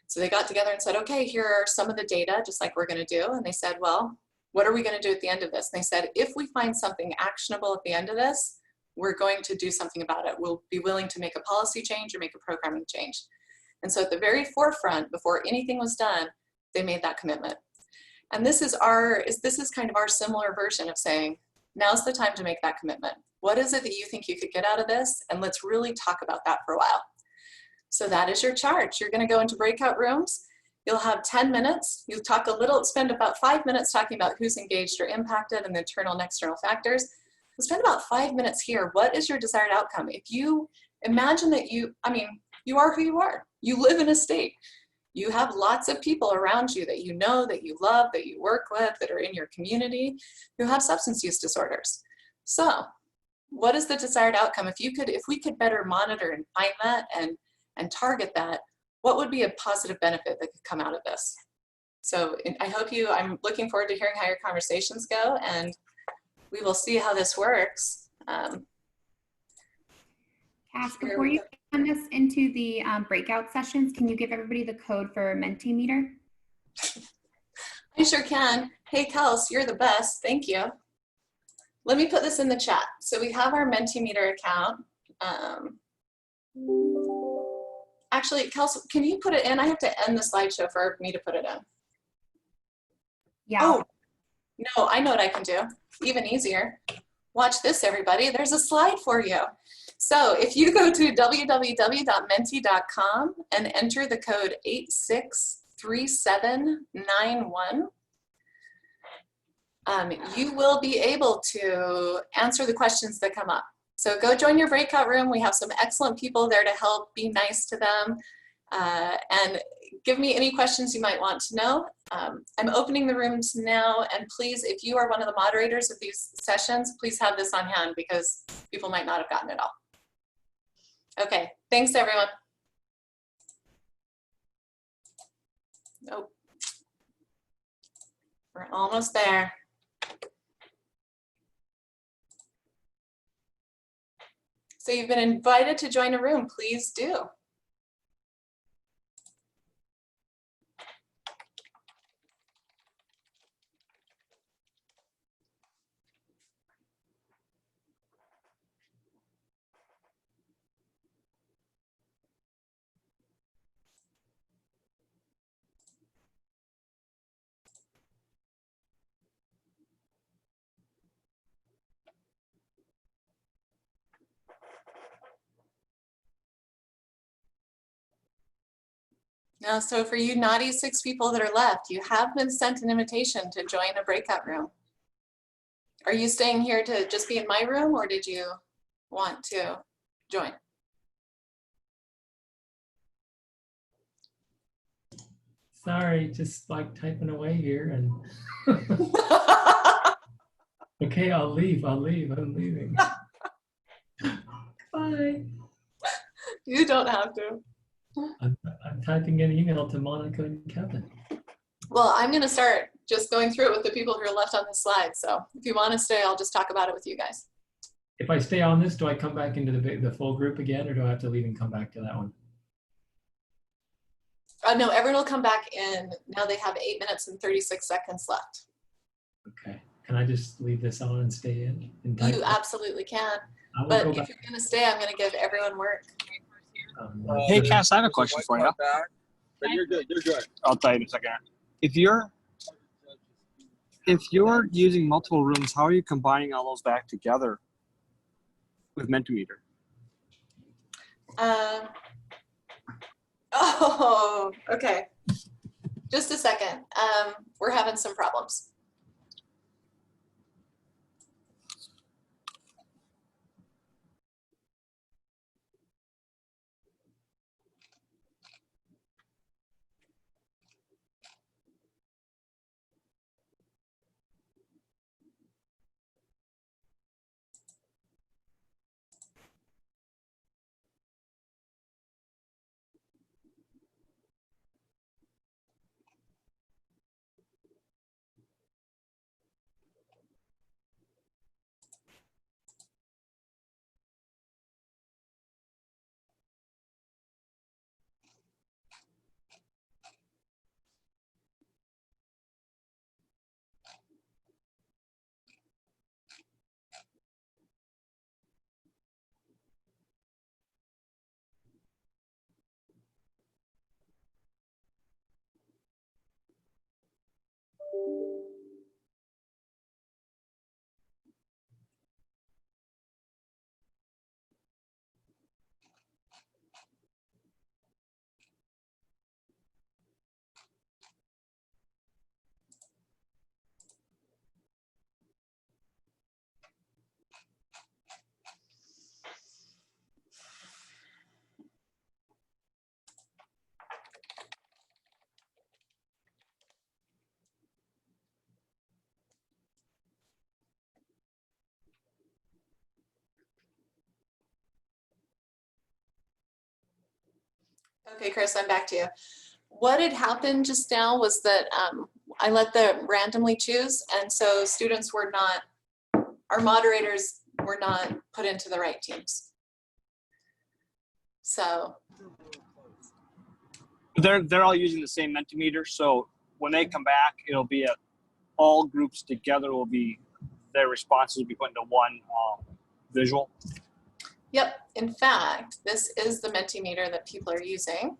So they got together and said, okay, here are some of the data, just like we're going to do. And they said, well, what are we going to do at the end of this? And they said, if we find something actionable at the end of this, we're going to do something about it. We'll be willing to make a policy change or make a programming change. And so at the very forefront, before anything was done, they made that commitment. And this is kind of our similar version of saying, now's the time to make that commitment. What is it that you think you could get out of this? And let's really talk about that for a while. So that is your charge. You're going to go into breakout rooms. You'll have 10 minutes. You'll talk spend about 5 minutes talking about who's engaged or impacted and the internal and external factors. We'll spend about 5 minutes here. What is your desired outcome? If you imagine that You are who you are. You live in a state. You have lots of people around you that you know, that you love, that you work with, that are in your community who have substance use disorders. So what is the desired outcome? If we could better monitor and find that and target that, what would be a positive benefit that could come out of this? So I'm looking forward to hearing how your conversations go, and we will see how this works. Cass, before you send us into the breakout sessions, can you give everybody the code for Mentimeter? I sure can. Hey, Kels, you're the best. Thank you. Let me put this in the chat. So we have our Mentimeter account. Actually, Kels, can you put it in? I have to end the slideshow for me to put it in. Yeah. Oh, no, I know what I can do. Even easier. Watch this, everybody. There's a slide for you. So if you go to www.menti.com and enter the code 863791, you will be able to answer the questions that come up. So go join your breakout room. We have some excellent people there to help. Be nice to them. And give me any questions you might want to know. I'm opening the rooms now, and please, if you are one of the moderators of these sessions, please have this on hand because people might not have gotten it all. Okay, thanks everyone. Nope. We're almost there. So you've been invited to join a room, please do. Now, so for you naughty 6 people that are left, you have been sent an invitation to join a breakout room. Are you staying here to just be in my room, or did you want to join? Sorry, just like typing away here and okay, I'll leave. I'm leaving. Bye. You don't have to. I'm typing an email to Monica and Kevin. Well, I'm going to start just going through it with the people who are left on the slide. So if you want to stay, I'll just talk about it with you guys. If I stay on this, do I come back into the full group again, or do I have to leave and come back to that one? No, everyone will come back in. Now they have 8 minutes and 36 seconds left. Okay. Can I just leave this on and stay in? And type You it? absolutely can. I will But go if back. you're going to stay, I'm going to give everyone work. Hey, Cass, I have a question for you. But you're good. You're good. I'll tell you in a second. If you're using multiple rooms, how are you combining all those back together with Mentimeter? Oh, okay. Just a second. We're having some problems. Okay, Chris, I'm back to you. What had happened just now was that I let them randomly choose, and so students were not, our moderators were not put into the right teams. So They're all using the same Mentimeter, so when they come back, it'll be all groups together will be, their responses will be put into one visual. yep, in fact, this is the Mentimeter that people are using.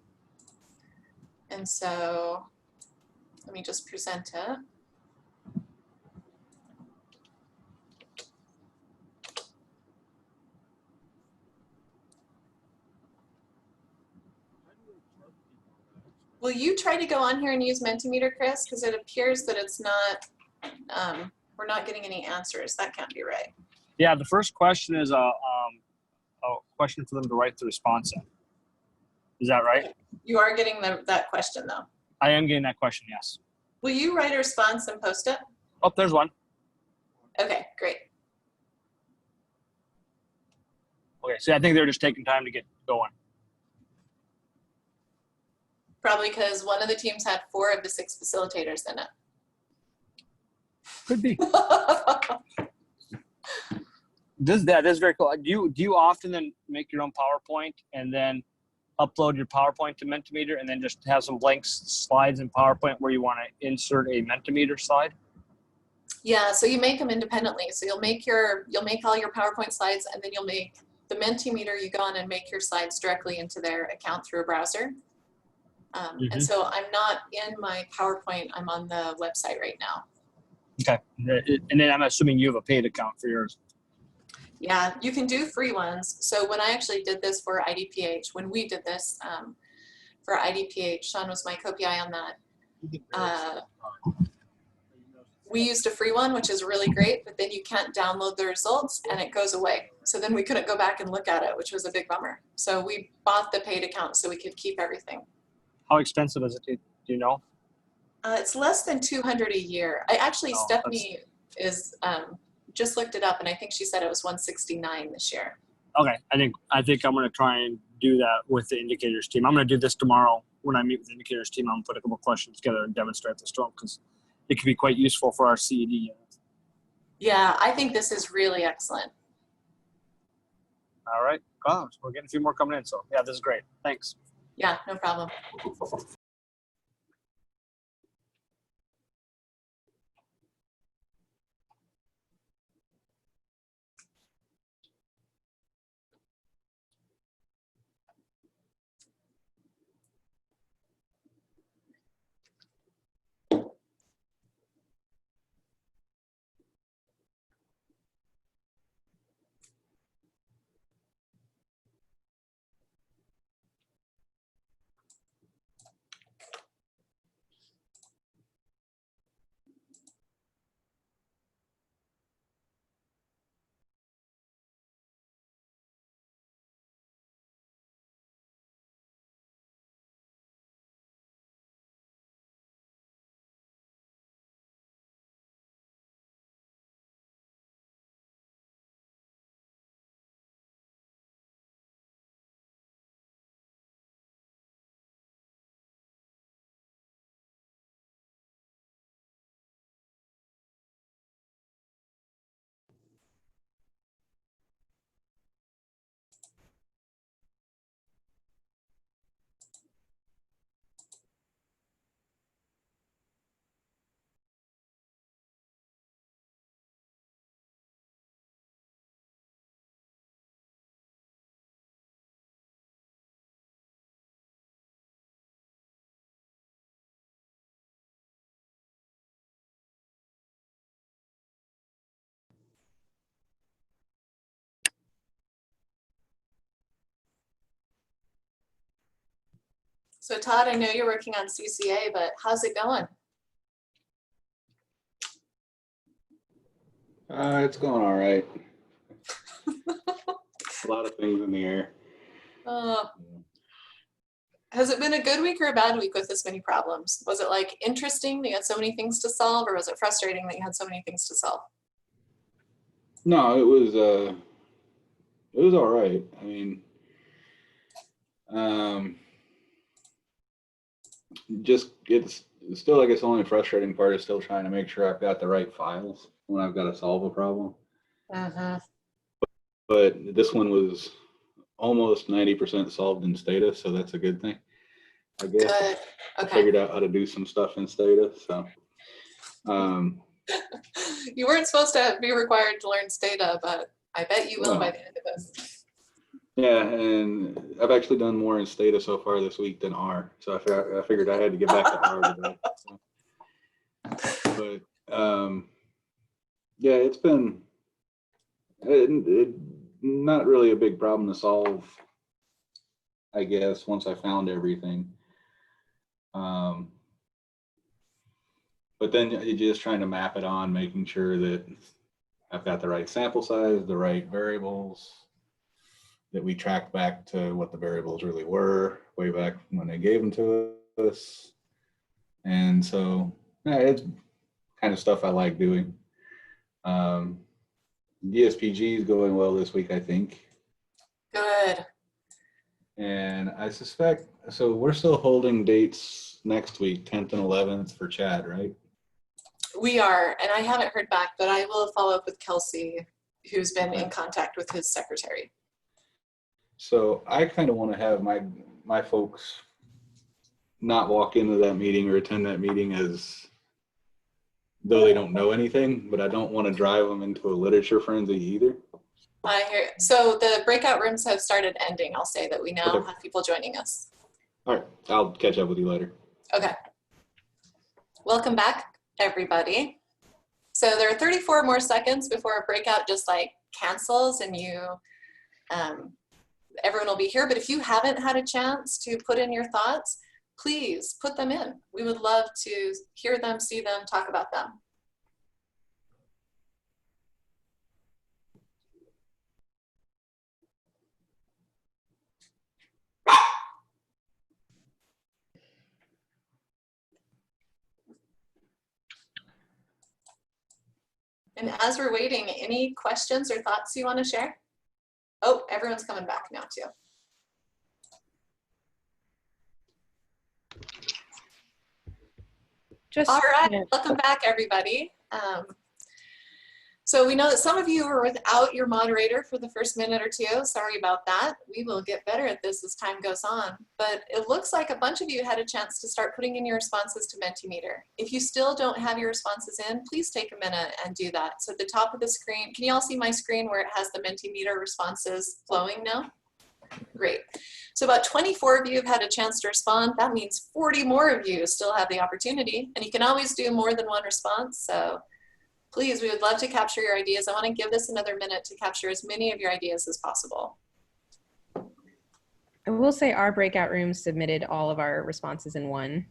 And so let me just present it. Will you try to go on here and use Mentimeter, Chris? Because it appears that it's not, we're not getting any answers. That can't be right. Yeah, the first question is a question for them to write the response in. Is that right? You are getting that question though. I am getting that question, yes. Will you write a response and post it? Oh, there's one. Okay, great. Okay, so I think they're just taking time to get going. Probably because one of the teams had 4 of the 6 facilitators in it. Could be. That is very cool. Do you often then make your own PowerPoint and then upload your PowerPoint to Mentimeter and then just have some blank slides in PowerPoint where you want to insert a Mentimeter slide? Yeah, so you make them independently. So you'll make all your PowerPoint slides, and then you'll make the Mentimeter. You go on and make your slides directly into their account through a browser. And so I'm not in my PowerPoint. I'm on the website right now. Okay, and then I'm assuming you have a paid account for yours. Yeah, you can do free ones. So when I actually did this for IDPH, when we did this for IDPH, Sean was my co-PI on that. We used a free one, which is really great, but then you can't download the results and it goes away. So then we couldn't go back and look at it, which was a big bummer. So we bought the paid account so we could keep everything. How expensive is it? Do you know? It's less than $200 a year. Stephanie is just looked it up, and I think she said it was $169 this year. Okay, I think I'm going to try and do that with the indicators team. I'm going to do this tomorrow when I meet with the indicators team. I'm going to put a couple questions together and demonstrate this to them because it can be quite useful for our CED units. Yeah, I think this is really excellent. All right, wow, we're getting a few more coming in, so yeah, this is great. Thanks. Yeah, no problem. So Todd, I know you're working on CCA, but how's it going? It's going all right. A lot of things in the air. Has it been a good week or a bad week with this many problems? Was it like interesting that you had so many things to solve, or was it frustrating that you had so many things to solve? No, it was all right. I mean, just it's still, I guess, the only frustrating part is still trying to make sure I've got the right files when I've got to solve a problem. But this one was almost 90% solved in Stata, so that's a good thing, I guess. Good. I Okay. figured out how to do some stuff in Stata, so. You weren't supposed to be required to learn Stata, but I bet you will by Well. the end of this. Yeah, and I've actually done more in Stata so far this week than R, so I figured I had to get back to R today. So. But yeah, it's been not really a big problem to solve, I guess, once I found everything. But then you're just trying to map it on, making sure that I've got the right sample size, the right variables, that we tracked back to what the variables really were way back when they gave them to us. And so yeah, it's kind of stuff I like doing. DSPG is going well this week, I think. Good. And I suspect, so we're still holding dates next week, 10th and 11th for Chad, right? We are, and I haven't heard back, but I will follow up with Kelsey, who's been in contact with his secretary. So I kind of want to have my folks not walk into that meeting or attend that meeting as though they don't know anything, but I don't want to drive them into a literature frenzy either. I hear. So the breakout rooms have started ending. I'll say that we now Okay. have people joining us. All right, I'll catch up with you later. Okay. Welcome back, everybody. So there are 34 more seconds before a breakout just like cancels and you, everyone will be here. But if you haven't had a chance to put in your thoughts, please put them in. We would love to hear them, see them, talk about them. And as we're waiting, any questions or thoughts you want to share? Oh, everyone's coming back now too. All right, welcome back, everybody. So we know that some of you were without your moderator for the first minute or two. Sorry about that. We will get better at this as time goes on. But it looks like a bunch of you had a chance to start putting in your responses to Mentimeter. If you still don't have your responses in, please take a minute and do that. So at the top of the screen, can you all see my screen where it has the Mentimeter responses flowing now? Great. So about 24 of you have had a chance to respond. That means 40 more of you still have the opportunity. And you can always do more than one response. So please, we would love to capture your ideas. I want to give this another minute to capture as many of your ideas as possible. I will say our breakout room submitted all of our responses in one.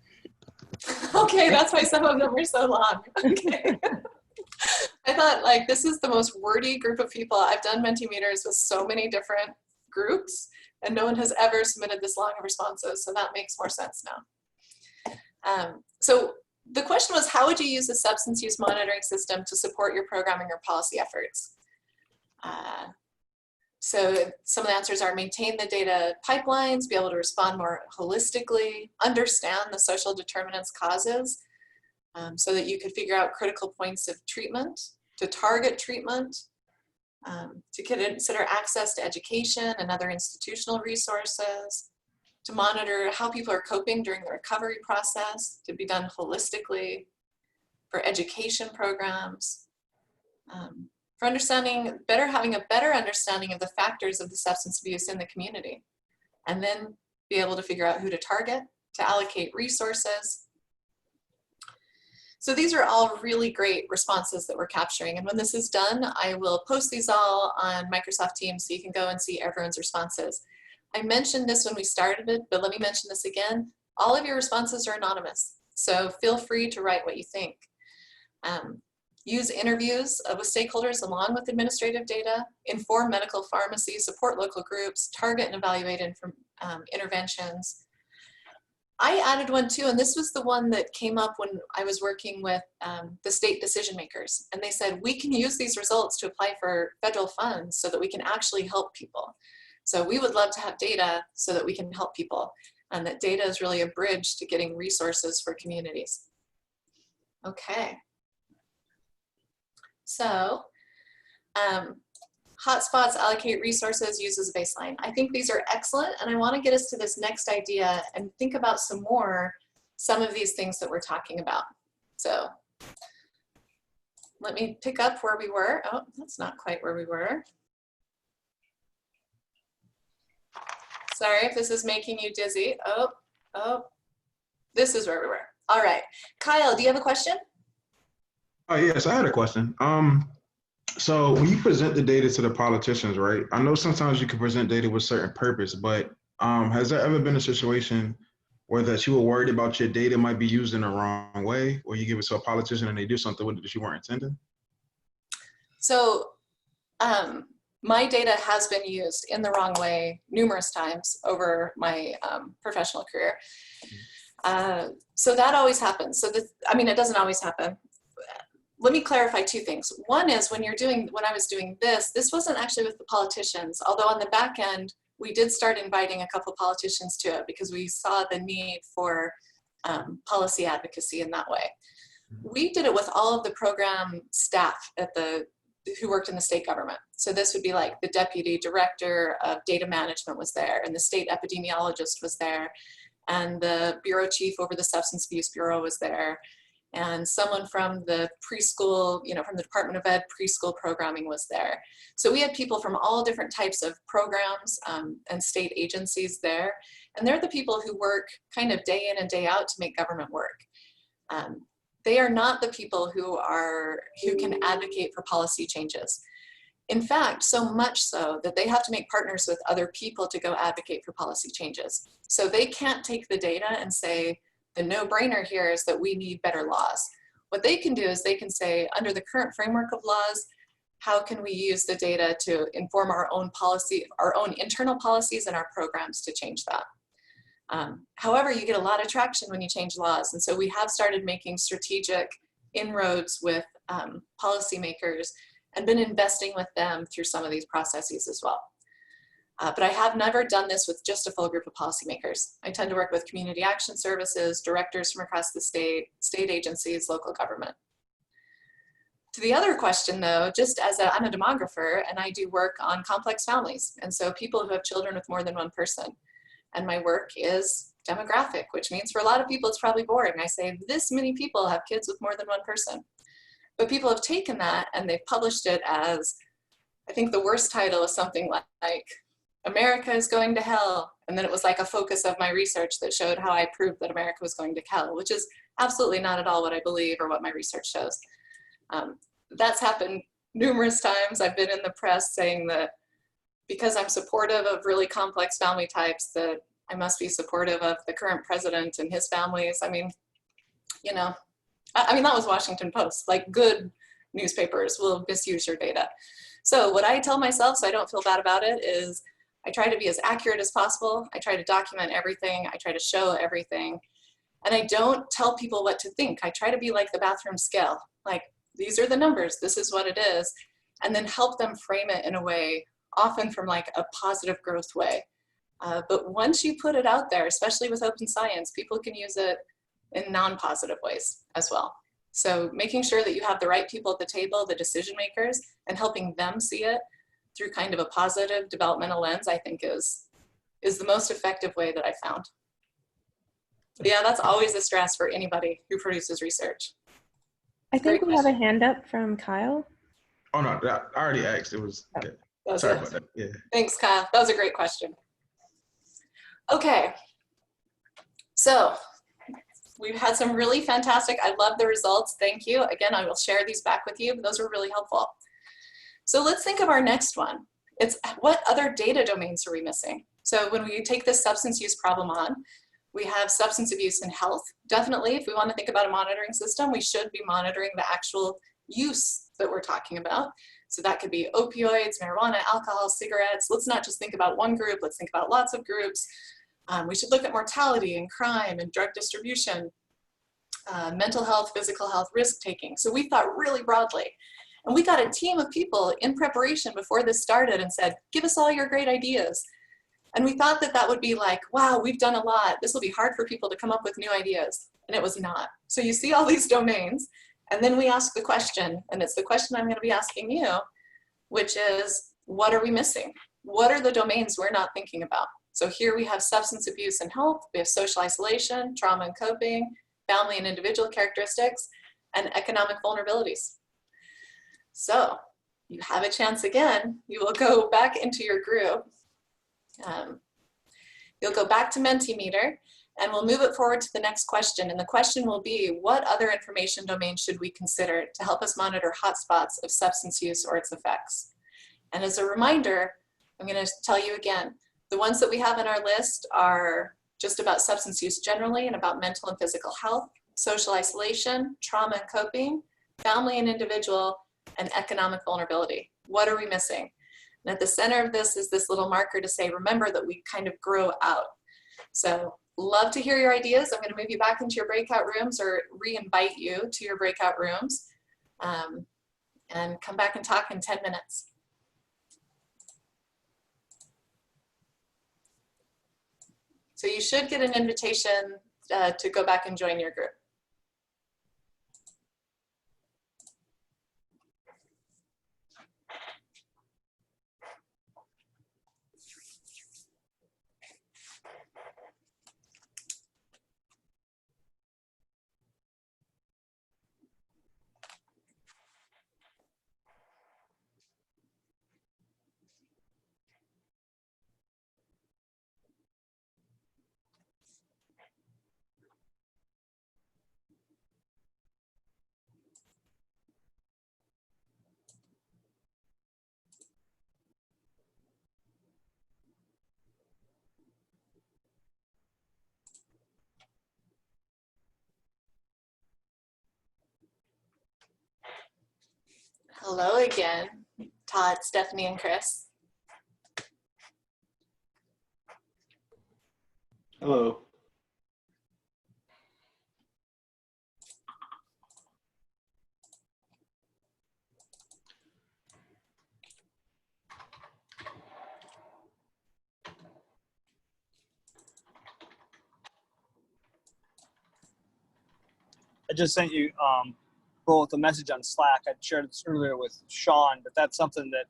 Okay, that's why some of them are so long. Okay. I thought, like, this is the most wordy group of people. I've done Mentimeters with so many different groups, and no one has ever submitted this long of responses, so that makes more sense now. So the question was, how would you use a substance use monitoring system to support your programming or policy efforts? So some of the answers are maintain the data pipelines, be able to respond more holistically, understand the social determinants causes, so that you could figure out critical points of treatment, to target treatment, to consider access to education and other institutional resources, to monitor how people are coping during the recovery process, to be done holistically, for education programs, for understanding, having a better understanding of the factors of the substance abuse in the community, and then be able to figure out who to target, to allocate resources. So these are all really great responses that we're capturing. And when this is done, I will post these all on Microsoft Teams so you can go and see everyone's responses. I mentioned this when we started it, but let me mention this again. All of your responses are anonymous, so feel free to write what you think. Use interviews with stakeholders along with administrative data, inform medical pharmacy, support local groups, target and evaluate interventions. I added one too, and this was the one that came up when I was working with the state decision makers. And they said, we can use these results to apply for federal funds so that we can actually help people. So we would love to have data so that we can help people. and that data is really a bridge to getting resources for communities. Okay. So, hotspots allocate resources, use as a baseline. I think these are excellent, and I want to get us to this next idea and think about some of these things that we're talking about. So let me pick up where we were. Oh, that's not quite where we were. Sorry if this is making you dizzy. Oh, this is where we were. All right, Kyle, do you have a question? Yes, I had a question. So when you present the data to the politicians, right? I know sometimes you can present data with certain purpose, but has there ever been a situation where that you were worried about your data might be used in the wrong way, or you give it to a politician and they do something with it that you weren't intending? So my data has been used in the wrong way numerous times over my professional career. So that always happens. So it doesn't always happen. Let me clarify two things. One is when I was doing this wasn't actually with the politicians, although on the back end, we did start inviting a couple politicians to it because we saw the need for policy advocacy in that way. We did it with all of the program staff who worked in the state government. So this would be like the deputy director of data management was there, and the state epidemiologist was there, and the bureau chief over the Substance Abuse Bureau was there, and someone from the preschool, from the Department of Ed preschool programming was there. So we had people from all different types of programs and state agencies there. And they're the people who work kind of day in and day out to make government work. They are not the people who can advocate for policy changes. In fact, so much so that they have to make partners with other people to go advocate for policy changes. So they can't take the data and say, the no-brainer here is that we need better laws. What they can do is they can say, under the current framework of laws, how can we use the data to inform our own policy, our own internal policies and our programs to change that? However, you get a lot of traction when you change laws. And so we have started making strategic inroads with policymakers and been investing with them through some of these processes as well. But I have never done this with just a full group of policymakers. I tend to work with community action services, directors from across the state agencies, local government. To the other question though, I'm a demographer and I do work on complex families. And so people who have children with more than one person. And my work is demographic, which means for a lot of people it's probably boring. I say this many people have kids with more than one person. But people have taken that and they've published it as, I think the worst title is something like America is going to hell. And then it was like a focus of my research that showed how I proved that America was going to hell, which is absolutely not at all what I believe or what my research shows. That's happened numerous times. I've been in the press saying that because I'm supportive of really complex family types, that I must be supportive of the current president and his families. I mean, that was Washington Post. Like, good newspapers will misuse your data. So what I tell myself, so I don't feel bad about it, is I try to be as accurate as possible. I try to document everything. I try to show everything. And I don't tell people what to think. I try to be like the bathroom scale. Like, these are the numbers. This is what it is. And then help them frame it in a way, often from like a positive growth way. But once you put it out there, especially with open science, people can use it in non-positive ways as well. So making sure that you have the right people at the table, the decision makers, and helping them see it through kind of a positive developmental lens, I think is the most effective way that I found. But yeah, that's always a stress for anybody who produces research. I think we have a hand up from Kyle. Oh no, I already asked. It was, yeah. Sorry about that. Yeah. Thanks, Kyle. That was a great question. Okay, so we've had some really fantastic, I love the results. Thank you. Again, I will share these back with you. Those were really helpful. So let's think of our next one. It's what other data domains are we missing? So when we take this substance use problem on, we have substance abuse and health. Definitely, if we want to think about a monitoring system, we should be monitoring the actual use that we're talking about. So that could be opioids, marijuana, alcohol, cigarettes. Let's not just think about one group, let's think about lots of groups. We should look at mortality and crime and drug distribution, mental health, physical health, risk taking. So we thought really broadly. And we got a team of people in preparation before this started and said, give us all your great ideas. And we thought that that would be like, wow, we've done a lot. This will be hard for people to come up with new ideas. And it was not. So you see all these domains, and then we ask the question, and it's the question I'm going to be asking you, which is, what are we missing? What are the domains we're not thinking about? So here we have substance abuse and health, we have social isolation, trauma and coping, family and individual characteristics, and economic vulnerabilities. So you have a chance again. You will go back into your group. You'll go back to Mentimeter, and we'll move it forward to the next question. And the question will be, what other information domains should we consider to help us monitor hotspots of substance use or its effects? And as a reminder, I'm going to tell you again, the ones that we have in our list are just about substance use generally and about mental and physical health, social isolation, trauma and coping, family and individual, and economic vulnerability. What are we missing? And at the center of this is this little marker to say, remember that we kind of grow out. So love to hear your ideas. I'm going to move you back into your breakout rooms or re-invite you to your breakout rooms, and come back and talk in 10 minutes. So you should get an invitation to go back and join your group. Hello again, Todd, Stephanie, and Chris. Hello. I just sent you both a message on Slack. I shared this earlier with Sean, but that's something that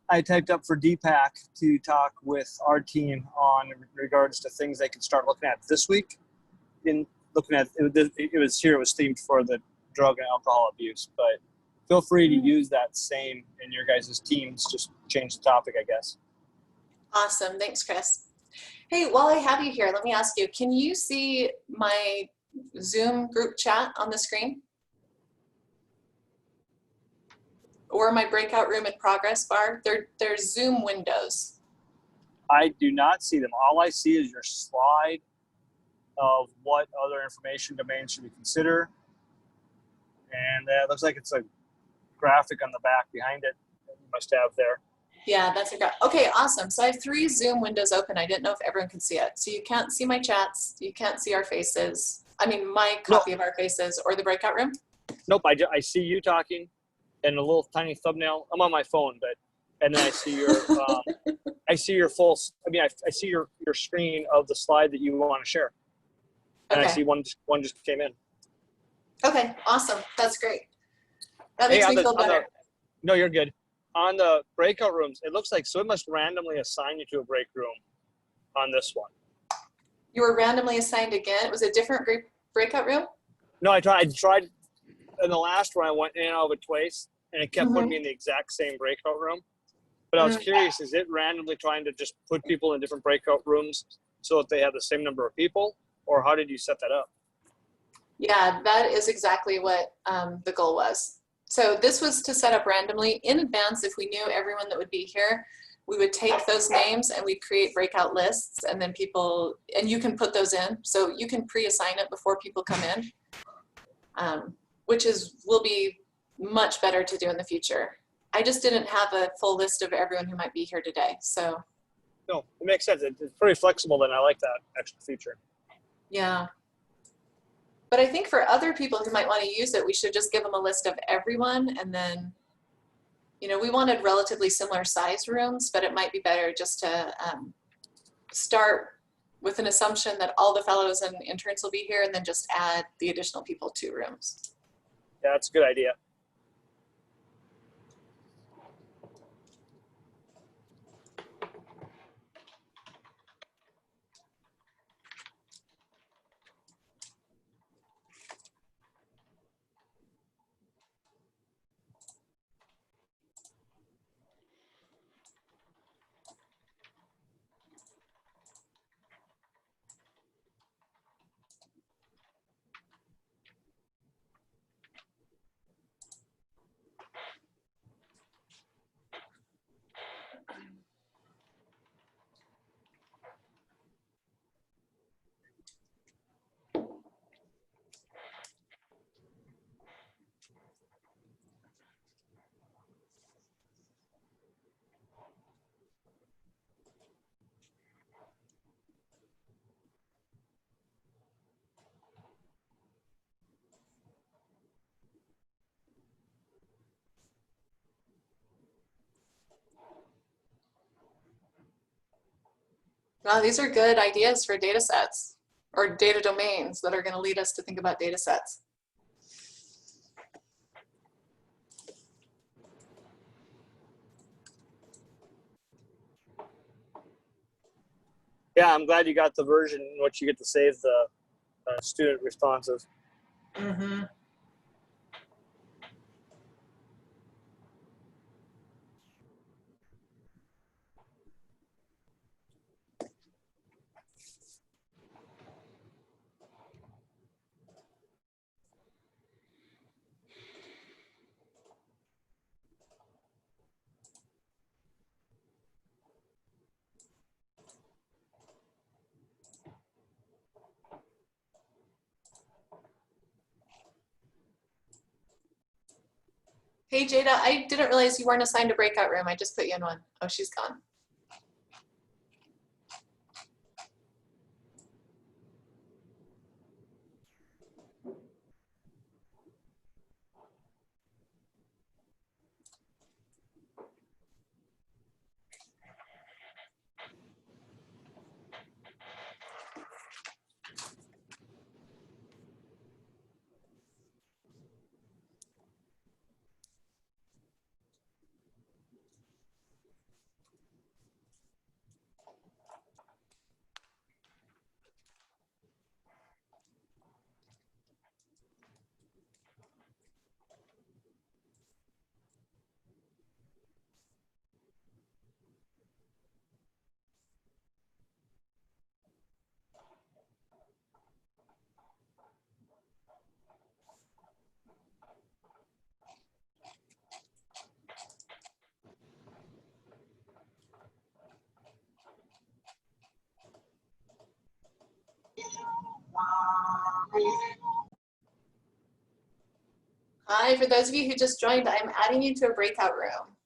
I typed up for Deepak to talk with our team on in regards to things they can start looking at this week. In looking at it was themed for the drug and alcohol abuse, but feel free to use that same in your guys' teams. Just change the topic, I guess. Awesome, thanks, Chris. Hey, while I have you here, let me ask you, can you see my Zoom group chat on the screen? Or my breakout room in progress bar? They're Zoom windows. I do not see them. All I see is your slide of what other information domains should we consider. And it looks like it's a graphic on the back behind it that you must have there. Yeah, that's a graph. Okay, awesome. So I have 3 Zoom windows open. I didn't know if everyone could see it. So you can't see my chats. You can't see our faces. I mean, my copy of our faces or the breakout room. Nope, I see you talking and a little tiny thumbnail. I'm on my phone, and then I see your, I see your full, I see your screen of the slide that you want to share. And Okay. I see one just came in. Okay, awesome. That's great. That makes me feel better. No, you're good. On the breakout rooms, it looks like so it must randomly assign you to a break room on this one. You were randomly assigned again? It was a different group breakout room? No, I tried in the last one. I went in and out of it twice, and it kept putting me in the exact same breakout room. But I was curious, is it randomly trying to just put people in different breakout rooms so that they have the same number of people, or how did you set that up? Yeah, that is exactly what the goal was. So this was to set up randomly in advance. If we knew everyone that would be here, we would take those names and we'd create breakout lists, and then people, and you can put those in. So you can pre-assign it before people come in, which will be much better to do in the future. I just didn't have a full list of everyone who might be here today. So. No, it makes sense. It's pretty flexible, and I like that extra feature. Yeah. But I think for other people who might want to use it, we should just give them a list of everyone. And then, we wanted relatively similar size rooms, but it might be better just to start with an assumption that all the fellows and interns will be here and then just add the additional people to rooms. Yeah, that's a good idea. Wow, these are good ideas for data sets or data domains that are going to lead us to think about data sets. Yeah, I'm glad you got the version in which you get to save the student responses. Mm-hmm. Hey, Jada, I didn't realize you weren't assigned a breakout room. I just put you in one. Oh, she's gone. Hi, for those of you who just joined, I'm adding you to a breakout room.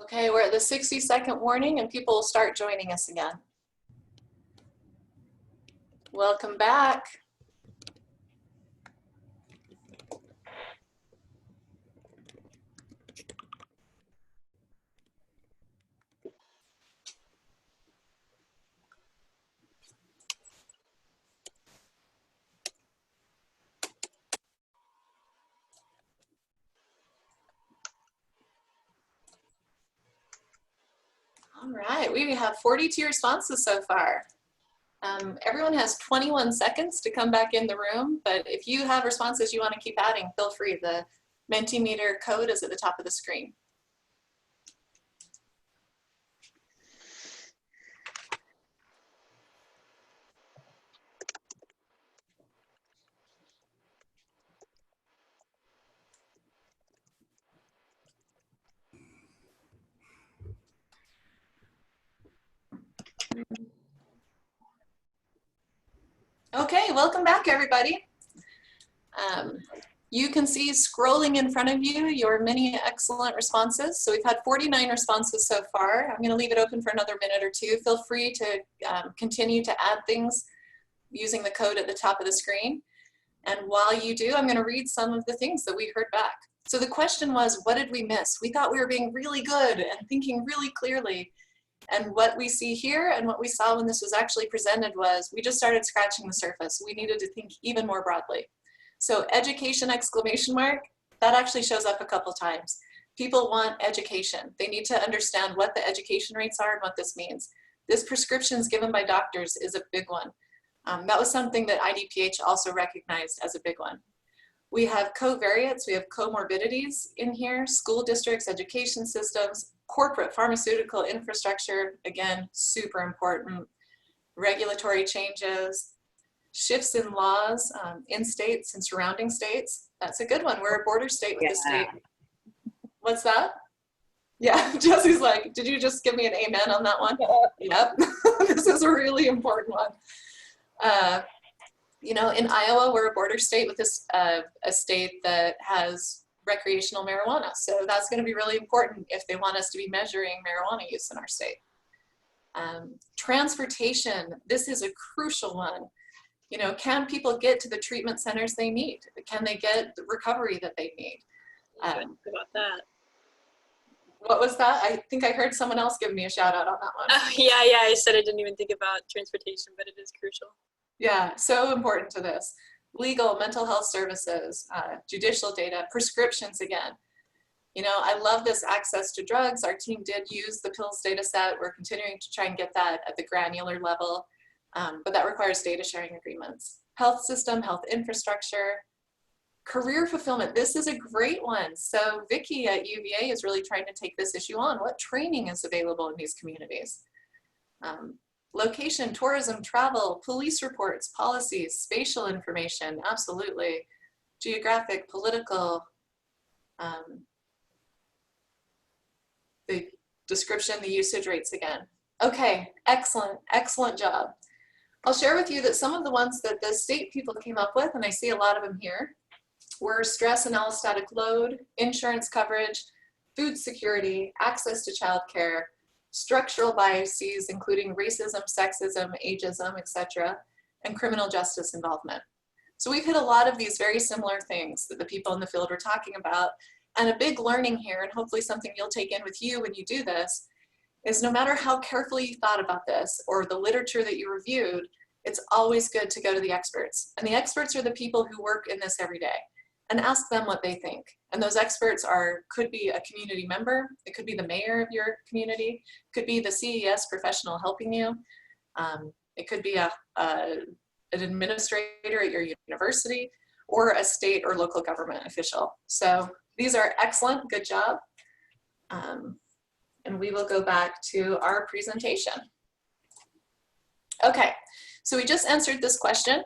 Okay, we're at the 60-second warning and people will start joining us again. Welcome back. All right, we have 42 responses so far. Everyone has 21 seconds to come back in the room, but if you have responses you want to keep adding, feel free. The Mentimeter code is at the top of the screen. Okay, welcome back everybody. You can see scrolling in front of you your many excellent responses. So we've had 49 responses so far. I'm going to leave it open for another minute or two. Feel free to continue to add things using the code at the top of the screen. And while you do, I'm going to read some of the things that we heard back. So the question was, what did we miss? We thought we were being really good and thinking really clearly. And what we see here and what we saw when this was actually presented was we just started scratching the surface. We needed to think even more broadly. So education exclamation mark, that actually shows up a couple times. People want education. They need to understand what the education rates are and what this means. This prescriptions given by doctors is a big one. That was something that IDPH also recognized as a big one. We have covariates, we have comorbidities in here, school districts, education systems, corporate pharmaceutical infrastructure, again, super important, regulatory changes, shifts in laws in states and surrounding states. That's a good one. We're a border state with the state. What's that? Yeah, Jesse's like, did you just give me an amen on that one? Yep, this is a really important one. You know, in Iowa, we're a border state with this, a state that has recreational marijuana. So that's going to be really important if they want us to be measuring marijuana use in our state. Transportation, this is a crucial one. You know, can people get to the treatment centers they need? Can they get the recovery that they need? About that. What was that? I think I heard someone else give me a shout out on that one. Oh, yeah, I said I didn't even think about transportation, but it is crucial. Yeah, so important to this. Legal, mental health services, judicial data, prescriptions again. You know, I love this access to drugs. Our team did use the pills data set. We're continuing to try and get that at the granular level, but that requires data sharing agreements. Health system, health infrastructure, career fulfillment. This is a great one. So Vicky at UVA is really trying to take this issue on. What training is available in these communities? Location, tourism, travel, police reports, policies, spatial information, absolutely. Geographic, political, the description, the usage rates again. Okay, excellent, excellent job. I'll share with you that some of the ones that the state people came up with, and I see a lot of them here, were stress and allostatic load, insurance coverage, food security, access to childcare, structural biases, including racism, sexism, ageism, etc., and criminal justice involvement. So we've hit a lot of these very similar things that the people in the field were talking about. And a big learning here, and hopefully something you'll take in with you when you do this, is no matter how carefully you thought about this or the literature that you reviewed, it's always good to go to the experts. And the experts are the people who work in this every day, and ask them what they think. And those experts could be a community member, it could be the mayor of your community, could be the CES professional helping you, it could be an administrator at your university, or a state or local government official. So these are excellent, good job. And we will go back to our presentation. Okay, so we just answered this question.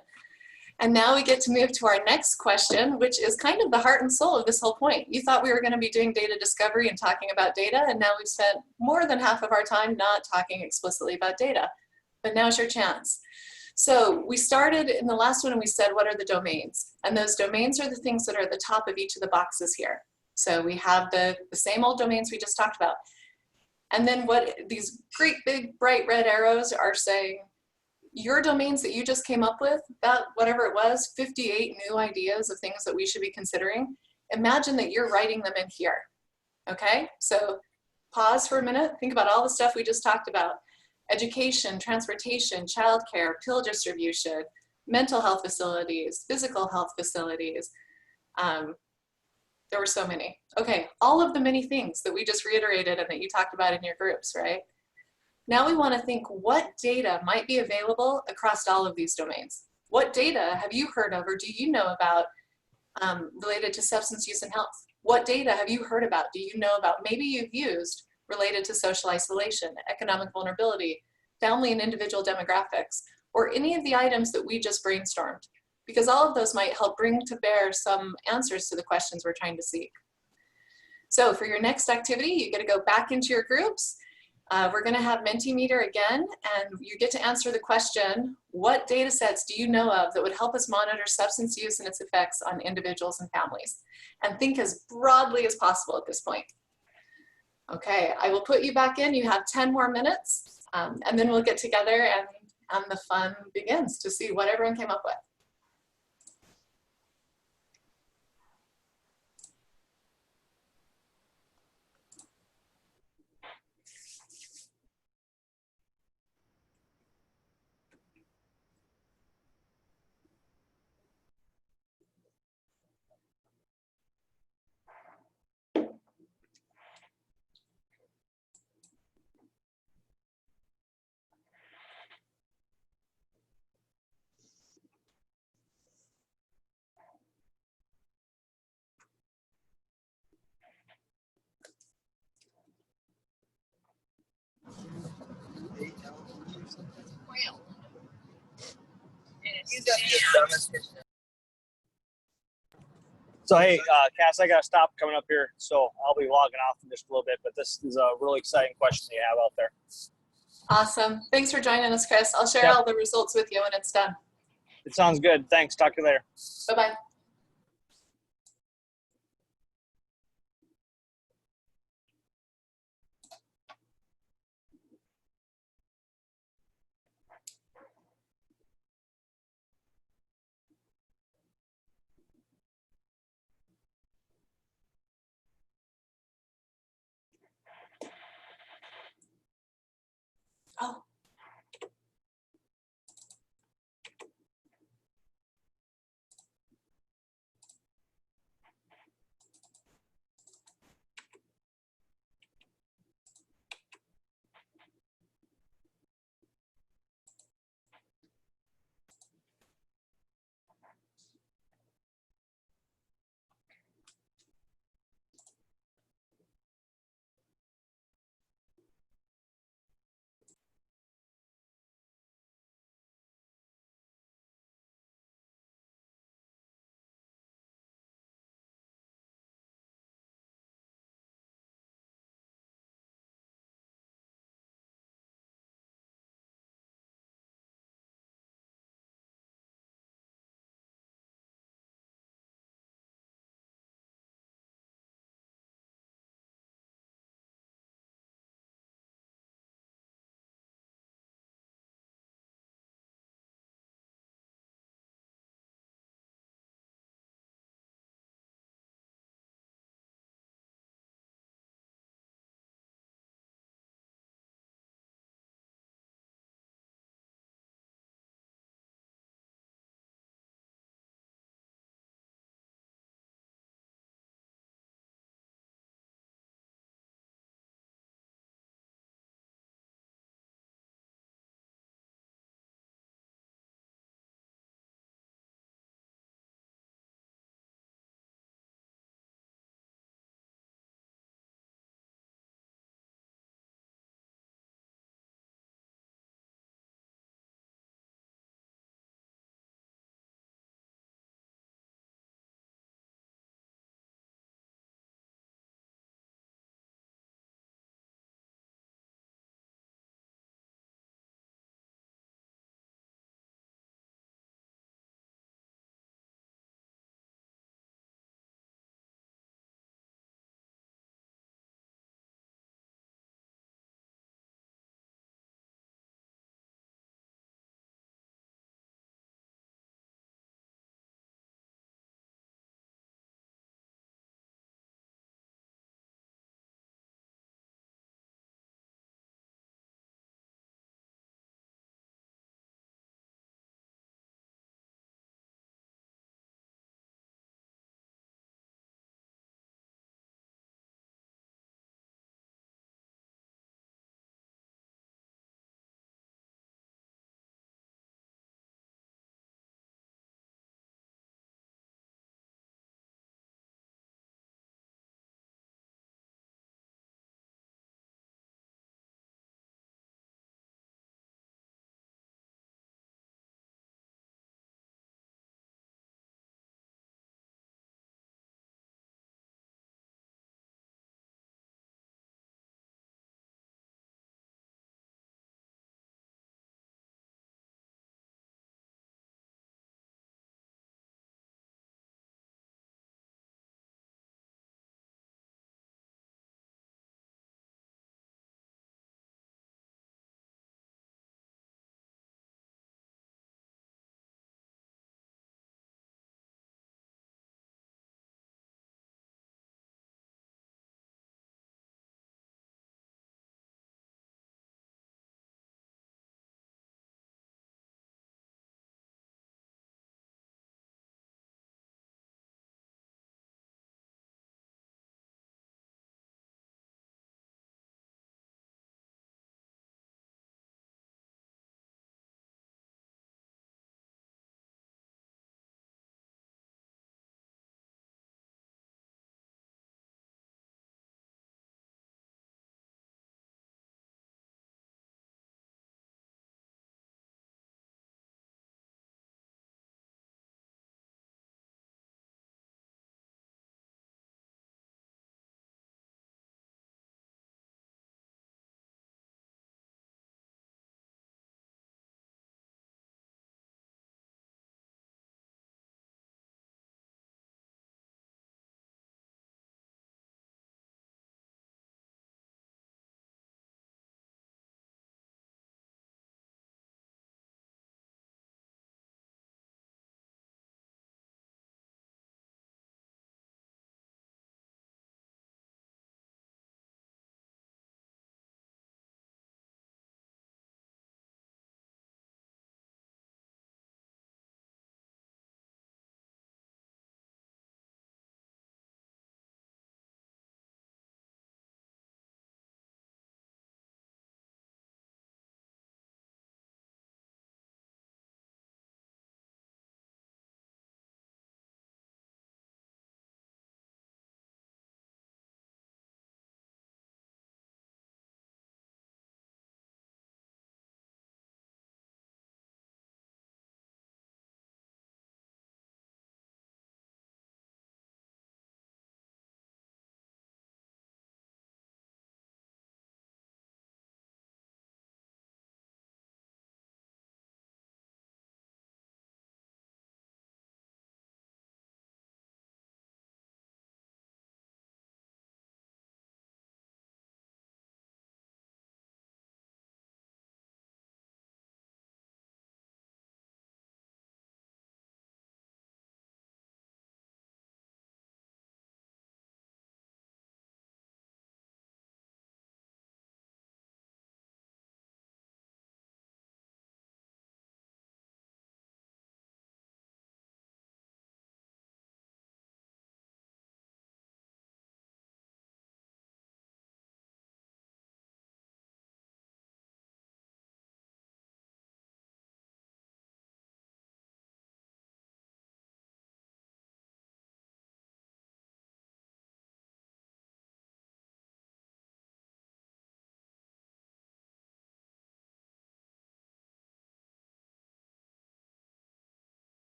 And now we get to move to our next question, which is kind of the heart and soul of this whole point. You thought we were going to be doing data discovery and talking about data, and now we've spent more than half of our time not talking explicitly about data. But now's your chance. So we started in the last one and we said, what are the domains? And those domains are the things that are at the top of each of the boxes here. So we have the same old domains we just talked about. And then what these great big bright red arrows are saying, your domains that you just came up with, that whatever it was, 58 new ideas of things that we should be considering. Imagine that you're writing them in here. Okay, so pause for a minute, think about all the stuff we just talked about. Education, transportation, childcare, pill distribution, mental health facilities, physical health facilities. There were so many. Okay, all of the many things that we just reiterated and that you talked about in your groups, right? Now we want to think what data might be available across all of these domains. What data have you heard of or do you know about related to substance use and health? What data have you heard about, do you know about, maybe you've used related to social isolation, economic vulnerability, family and individual demographics, or any of the items that we just brainstormed? Because all of those might help bring to bear some answers to the questions we're trying to seek. So for your next activity, you get to go back into your groups. We're going to have Mentimeter again, and you get to answer the question, what data sets do you know of that would help us monitor substance use and its effects on individuals and families? And think as broadly as possible at this point. Okay, I will put you back in. You have 10 more minutes, and then we'll get together and the fun begins to see what everyone came up with. So hey, Cass, I gotta stop coming up here, so I'll be logging off in just a little bit. But this is a really exciting question you have out there. Awesome. Thanks for joining us, Chris. I'll share all the results with you when it's done. It sounds good. Thanks. Talk to you later. Bye-bye. Oh.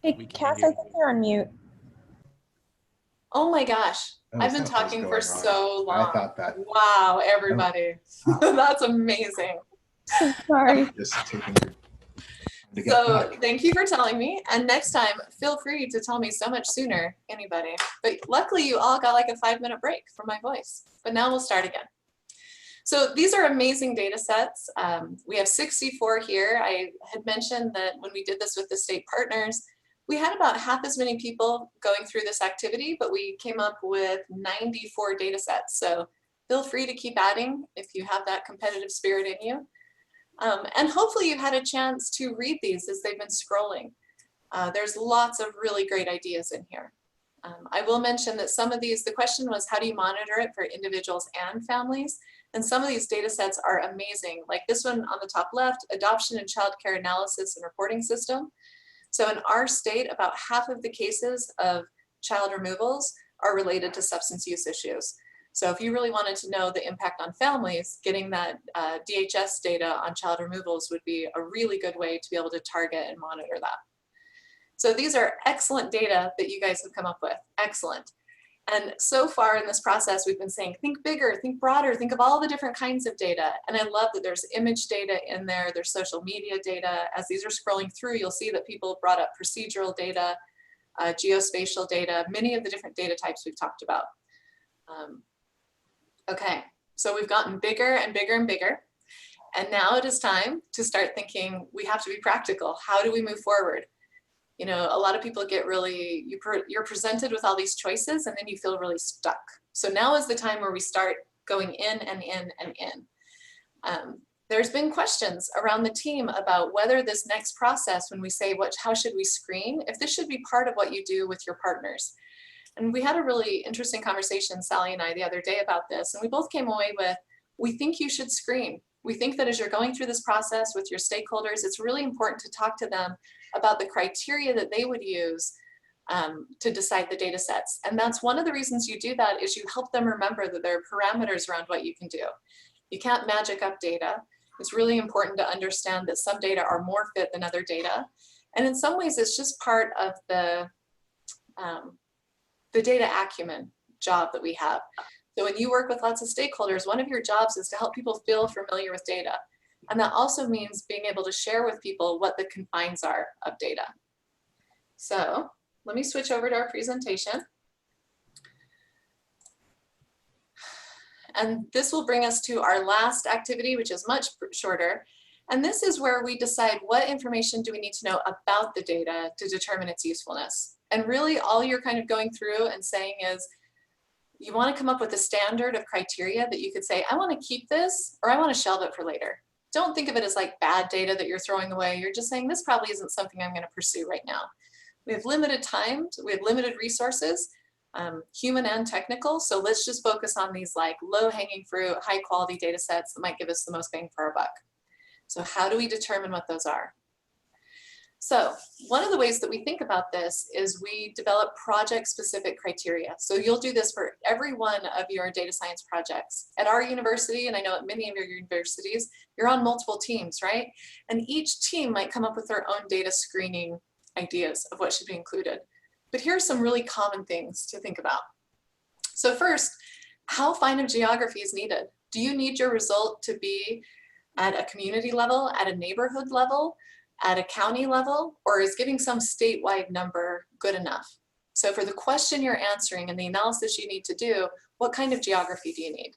Hey, We can't Cass, hear I you. think you're on mute. Oh my gosh, Oh, I've been something's talking going for on. so I long. thought that. Wow, everybody. That's amazing. So sorry. Just taking your time to get So back. thank you for telling me. And next time, feel free to tell me so much sooner, anybody. But luckily you all got like a 5-minute break from my voice. But now we'll start again. So these are amazing data sets. We have 64 here. I had mentioned that when we did this with the state partners, we had about half as many people going through this activity, but we came up with 94 data sets. So feel free to keep adding if you have that competitive spirit in you. And hopefully you've had a chance to read these as they've been scrolling. There's lots of really great ideas in here. I will mention that some of these, the question was, how do you monitor it for individuals and families? And some of these data sets are amazing. Like this one on the top left, adoption and child care analysis and reporting system. So in our state, about half of the cases of child removals are related to substance use issues. So if you really wanted to know the impact on families, getting that DHS data on child removals would be a really good way to be able to target and monitor that. So these are excellent data that you guys have come up with, excellent. And so far in this process, we've been saying, think bigger, think broader, think of all the different kinds of data. And I love that there's image data in there, there's social media data. As these are scrolling through, you'll see that people brought up procedural data, geospatial data, many of the different data types we've talked about. Okay, so we've gotten bigger and bigger and bigger. And now it is time to start thinking we have to be practical. How do we move forward? You know, a lot of people get really, you're presented with all these choices and then you feel really stuck. So now is the time where we start going in and in and in. There's been questions around the team about whether this next process, when we say how should we screen, if this should be part of what you do with your partners. And we had a really interesting conversation, Sally and I, the other day about this, and we both came away with, we think you should screen. We think that as you're going through this process with your stakeholders, it's really important to talk to them about the criteria that they would use to decide the data sets. And that's one of the reasons you do that is you help them remember that there are parameters around what you can do. You can't magic up data. It's really important to understand that some data are more fit than other data. And in some ways, it's just part of the data acumen job that we have. So when you work with lots of stakeholders, one of your jobs is to help people feel familiar with data. And that also means being able to share with people what the confines are of data. So let me switch over to our presentation. And this will bring us to our last activity, which is much shorter. And this is where we decide what information do we need to know about the data to determine its usefulness. And really all you're kind of going through and saying is, you want to come up with a standard of criteria that you could say, I want to keep this or I want to shelve it for later. Don't think of it as like bad data that you're throwing away. You're just saying this probably isn't something I'm going to pursue right now. We have limited time, we have limited resources, human and technical. So let's just focus on these like low-hanging fruit, high quality data sets that might give us the most bang for our buck. So how do we determine what those are? So one of the ways that we think about this is we develop project-specific criteria. So you'll do this for every one of your data science projects. At our university, and I know at many of your universities, you're on multiple teams, right? And each team might come up with their own data screening ideas of what should be included. But here are some really common things to think about. So first, how fine of geography is needed? Do you need your result to be at a community level, at a neighborhood level, at a county level, or is giving some statewide number good enough? So for the question you're answering and the analysis you need to do, what kind of geography do you need?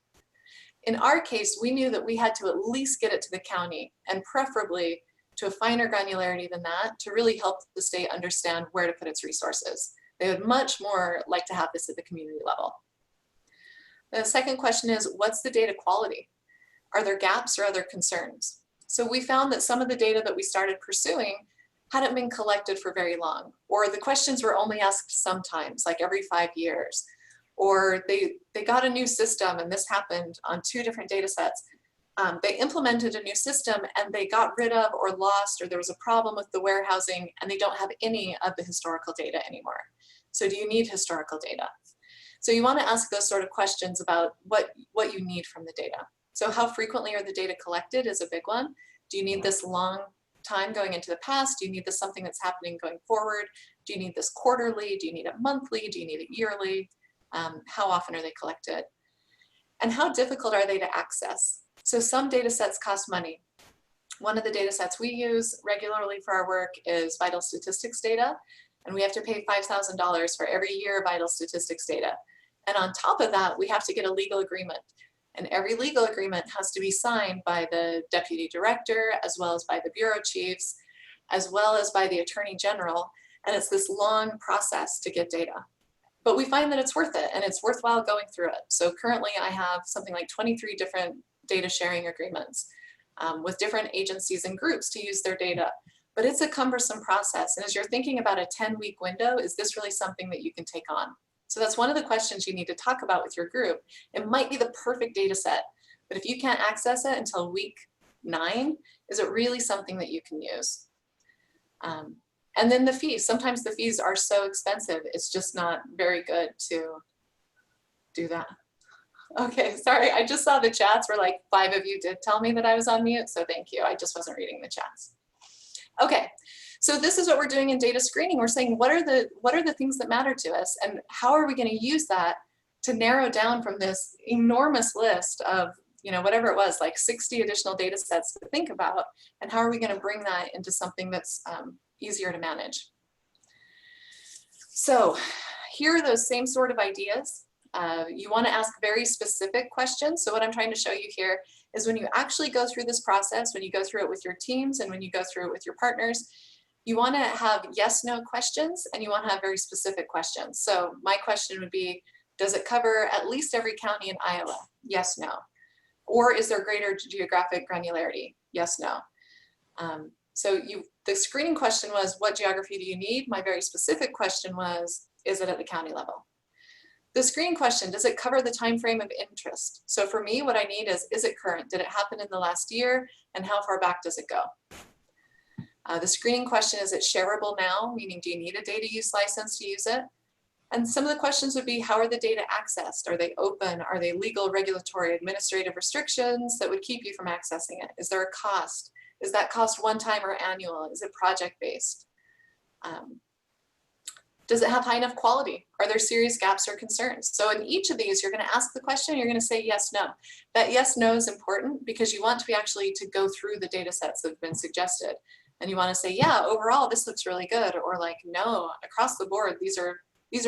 In our case, we knew that we had to at least get it to the county and preferably to a finer granularity than that to really help the state understand where to put its resources. They would much more like to have this at the community level. The second question is, what's the data quality? Are there gaps or other concerns? So we found that some of the data that we started pursuing hadn't been collected for very long, or the questions were only asked sometimes, like every 5 years, or they got a new system, and this happened on 2 different data sets. They implemented a new system and they got rid of or lost, or there was a problem with the warehousing and they don't have any of the historical data anymore. So do you need historical data? So you want to ask those sort of questions about what you need from the data. So how frequently are the data collected is a big one. Do you need this long time going into the past? Do you need this something that's happening going forward? Do you need this quarterly? Do you need it monthly? Do you need it yearly? How often are they collected? And how difficult are they to access? So some data sets cost money. One of the data sets we use regularly for our work is vital statistics data, and we have to pay $5,000 for every year of vital statistics data. And on top of that, we have to get a legal agreement. And every legal agreement has to be signed by the deputy director, as well as by the bureau chiefs, as well as by the attorney general. And it's this long process to get data. But we find that it's worth it, and it's worthwhile going through it. So currently I have something like 23 different data sharing agreements with different agencies and groups to use their data. But it's a cumbersome process. And as you're thinking about a 10-week window, is this really something that you can take on? So that's one of the questions you need to talk about with your group. It might be the perfect data set, but if you can't access it until week 9, is it really something that you can use? And then the fees. Sometimes the fees are so expensive, it's just not very good to do that. Okay, sorry, I just saw the chats where like 5 of you did tell me that I was on mute, so thank you. I just wasn't reading the chats. Okay, so this is what we're doing in data screening. We're saying what are the things that matter to us, and how are we going to use that to narrow down from this enormous list of, you know, whatever it was, like 60 additional data sets to think about, and how are we going to bring that into something that's easier to manage? So here are those same sort of ideas. You want to ask very specific questions. So what I'm trying to show you here is when you actually go through this process, when you go through it with your teams and when you go through it with your partners, you want to have yes/no questions, and you want to have very specific questions. So my question would be, does it cover at least every county in Iowa? Yes, no. Or is there greater geographic granularity? Yes, no. So the screening question was, what geography do you need? My very specific question was, is it at the county level? The screening question, does it cover the time frame of interest? So for me, what I need is it current? Did it happen in the last year? And how far back does it go? The screening question, is it shareable now? Meaning, do you need a data use license to use it? And some of the questions would be, how are the data accessed? Are they open? Are they legal, regulatory, administrative restrictions that would keep you from accessing it? Is there a cost? Is that cost one time or annual? Is it project-based? Does it have high enough quality? Are there serious gaps or concerns? So in each of these, you're going to ask the question, you're going to say yes, no. That yes, no is important because you want to be actually to go through the data sets that have been suggested. And you want to say, yeah, overall, this looks really good. Or like, no, across the board, these are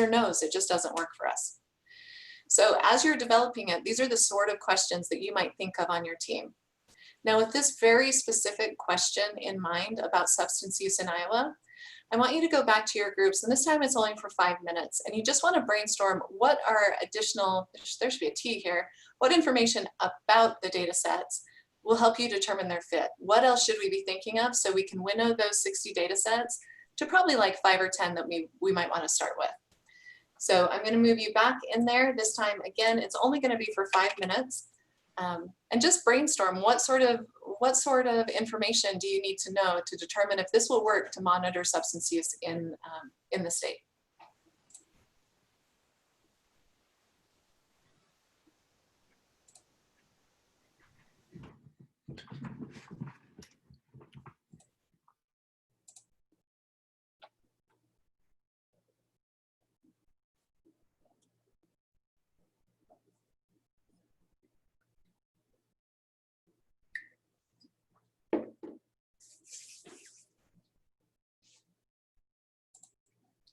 no's, it just doesn't work for us. So as you're developing it, these are the sort of questions that you might think of on your team. Now with this very specific question in mind about substance use in Iowa, I want you to go back to your groups, and this time it's only for 5 minutes, and you just want to brainstorm what are additional, there should be a T here, what information about the data sets will help you determine their fit. What else should we be thinking of so we can winnow those 60 data sets to probably like 5 or 10 that we might want to start with. So I'm going to move you back in there. This time, again, it's only going to be for 5 minutes. And just brainstorm what sort of information do you need to know to determine if this will work to monitor substance use in the state.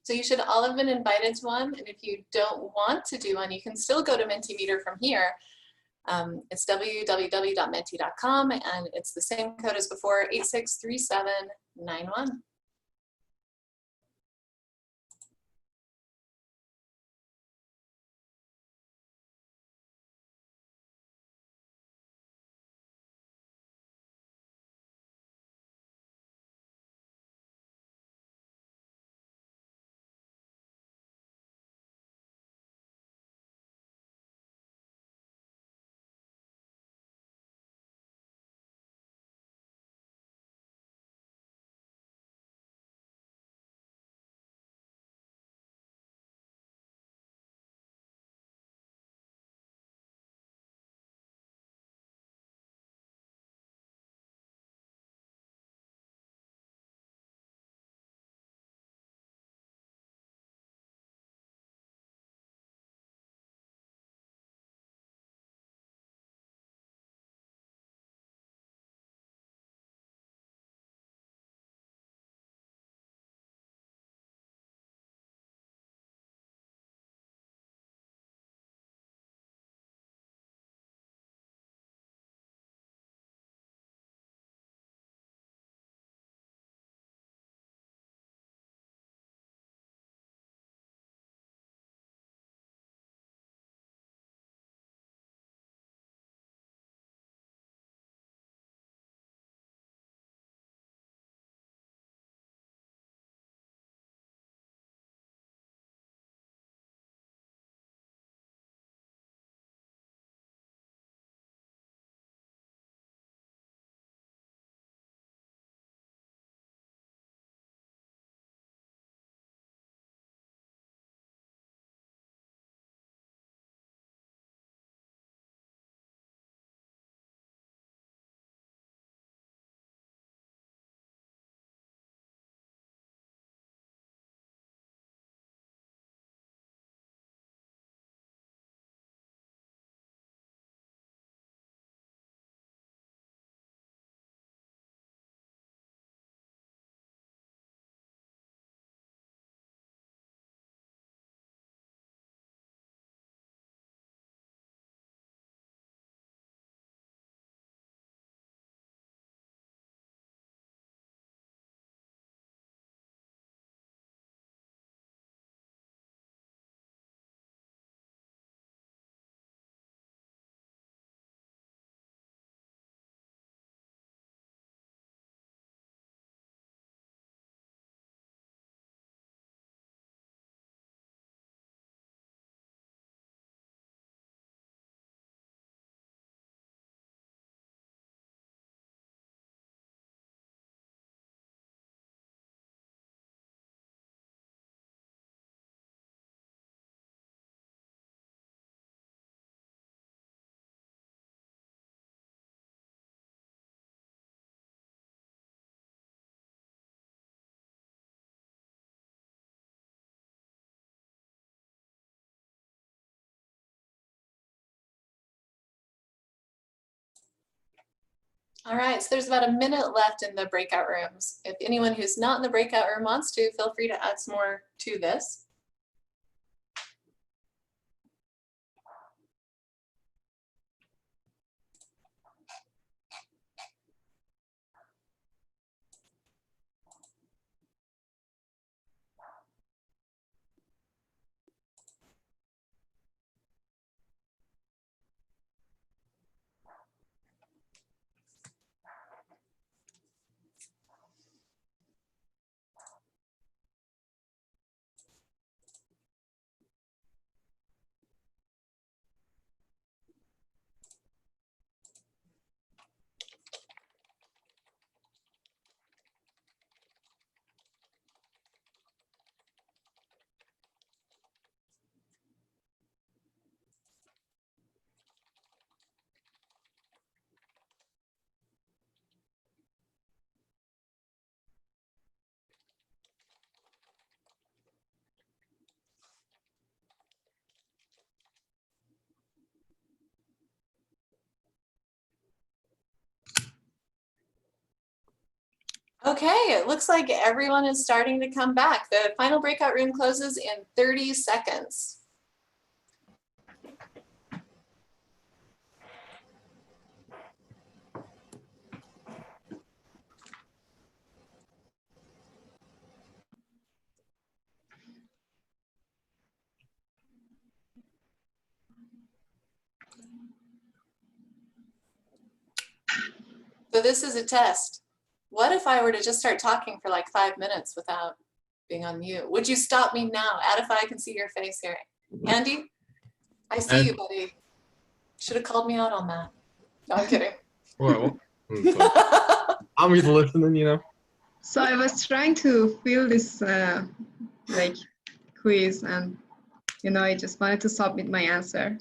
So you should all have been invited to one, and if you don't want to do one, you can still go to Mentimeter from here. It's www.menti.com, and it's the same code as before, 863791. All right, so there's about a minute left in the breakout rooms. If anyone who's not in the breakout room wants to, feel free to add some more to this. Okay, it looks like everyone is starting to come back. The final breakout room closes in 30 seconds. So this is a test. What if I were to just start talking for like 5 minutes without being on mute? Would you stop me now? Adify, I can see your face here. Andy, I see you, buddy. Should have called me out on that. No, I'm kidding. Well, I'm just listening, you know. So I was trying to fill this like quiz, and I just wanted to submit my answer.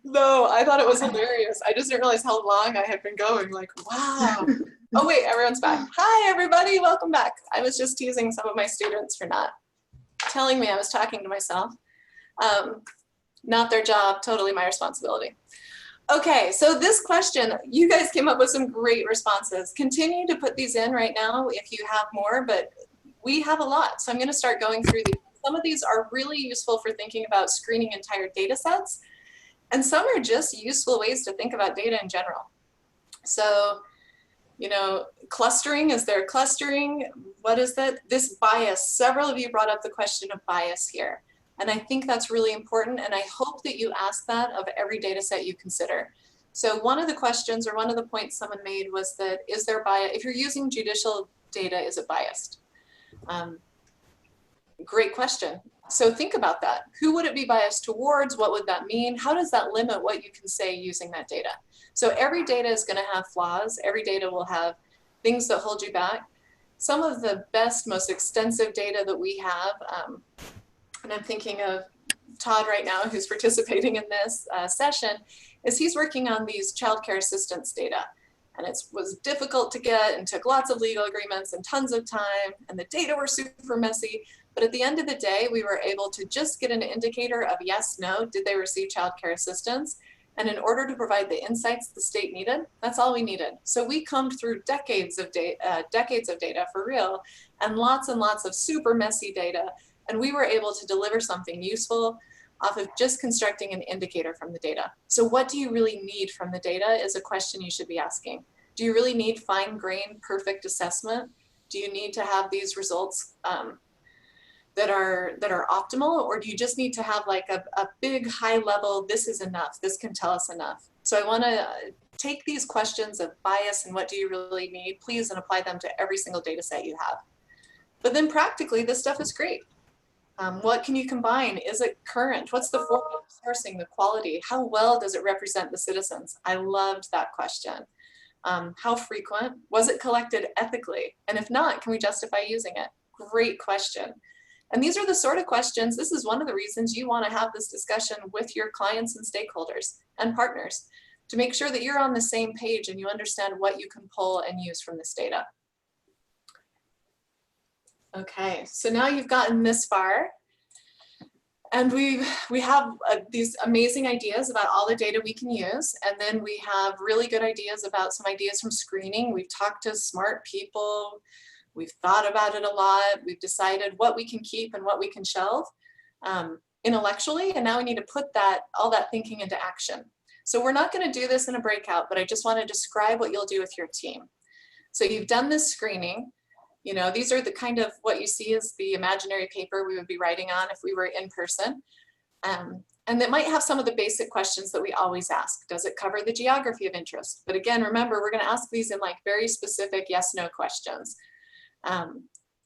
No, I thought it was hilarious. I just didn't realize how long I had been going. Like, wow. Oh wait, everyone's back. Hi everybody, welcome back. I was just teasing some of my students for not telling me I was talking to myself. Not their job, totally my responsibility. Okay, so this question, you guys came up with some great responses. Continue to put these in right now if you have more, but we have a lot. So I'm gonna start going through these. Some of these are really useful for thinking about screening entire data sets, and some are just useful ways to think about data in general. So, clustering, is there clustering? What is that? This bias, several of you brought up the question of bias here. And I think that's really important, and I hope that you ask that of every data set you consider. So one of the questions, or one of the points someone made, was that, is there bias? If you're using judicial data, is it biased? Great question. So think about that. Who would it be biased towards? What would that mean? How does that limit what you can say using that data? So every data is going to have flaws. Every data will have things that hold you back. Some of the best, most extensive data that we have, and I'm thinking of Todd right now, who's participating in this session, is he's working on these childcare assistance data. And it was difficult to get and took lots of legal agreements and tons of time, and the data were super messy. But at the end of the day, we were able to just get an indicator of yes, no, did they receive childcare assistance? And in order to provide the insights the state needed, that's all we needed. So we combed through decades of data for real, and lots of super messy data. And we were able to deliver something useful off of just constructing an indicator from the data. So what do you really need from the data is a question you should be asking. Do you really need fine-grained, perfect assessment? Do you need to have these results that are optimal, or do you just need to have like a big high level, this is enough, this can tell us enough? So I wanna take these questions of bias and what do you really need, please, and apply them to every single data set you have. But then practically, this stuff is great. What can you combine? Is it current? What's the form of sourcing, the quality? How well does it represent the citizens? I loved that question. How frequent? Was it collected ethically? And if not, can we justify using it? Great question. And these are the sort of questions, this is one of the reasons you want to have this discussion with your clients and stakeholders and partners to make sure that you're on the same page and you understand what you can pull and use from this data. Okay, so now you've gotten this far. And we have these amazing ideas about all the data we can use. And then we have really good ideas about some ideas from screening. We've talked to smart people. We've thought about it a lot. We've decided what we can keep and what we can shelve intellectually. And now we need to put all that thinking into action. So we're not going to do this in a breakout, but I just want to describe what you'll do with your team. So you've done this screening. You know, these are the kind of what you see is the imaginary paper we would be writing on if we were in person. And that might have some of the basic questions that we always ask. Does it cover the geography of interest? But again, remember, we're going to ask these in like very specific yes, no questions.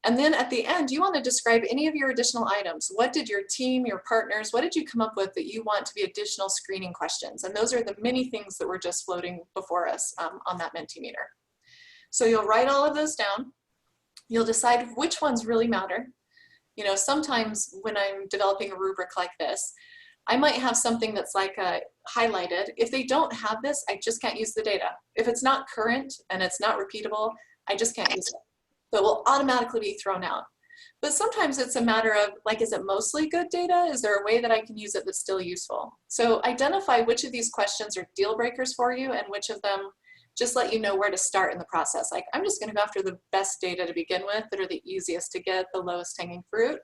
And then at the end, you want to describe any of your additional items. What did your team, your partners, what did you come up with that you want to be additional screening questions? And those are the many things that were just floating before us on that Mentimeter. So you'll write all of those down. You'll decide which ones really matter. You know, sometimes when I'm developing a rubric like this, I might have something that's like highlighted. If they don't have this, I just can't use the data. If it's not current and it's not repeatable, I just can't use it. So it will automatically be thrown out. But sometimes it's a matter of like, is it mostly good data? Is there a way that I can use it that's still useful? So identify which of these questions are deal breakers for you and which of them just let you know where to start in the process. Like, I'm just gonna go after the best data to begin with that are the easiest to get, the lowest hanging fruit.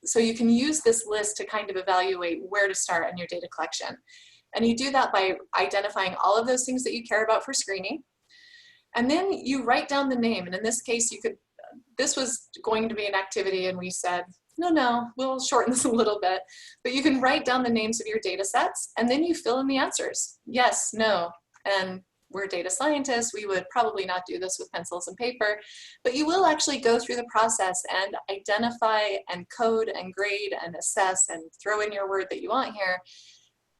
So you can use this list to kind of evaluate where to start in your data collection. And you do that by identifying all of those things that you care about for screening. And then you write down the name. And in this case, this was going to be an activity and we said, no, we'll shorten this a little bit. But you can write down the names of your data sets and then you fill in the answers. Yes, no. And we're data scientists. We would probably not do this with pencils and paper, but you will actually go through the process and identify and code and grade and assess and throw in your word that you want here.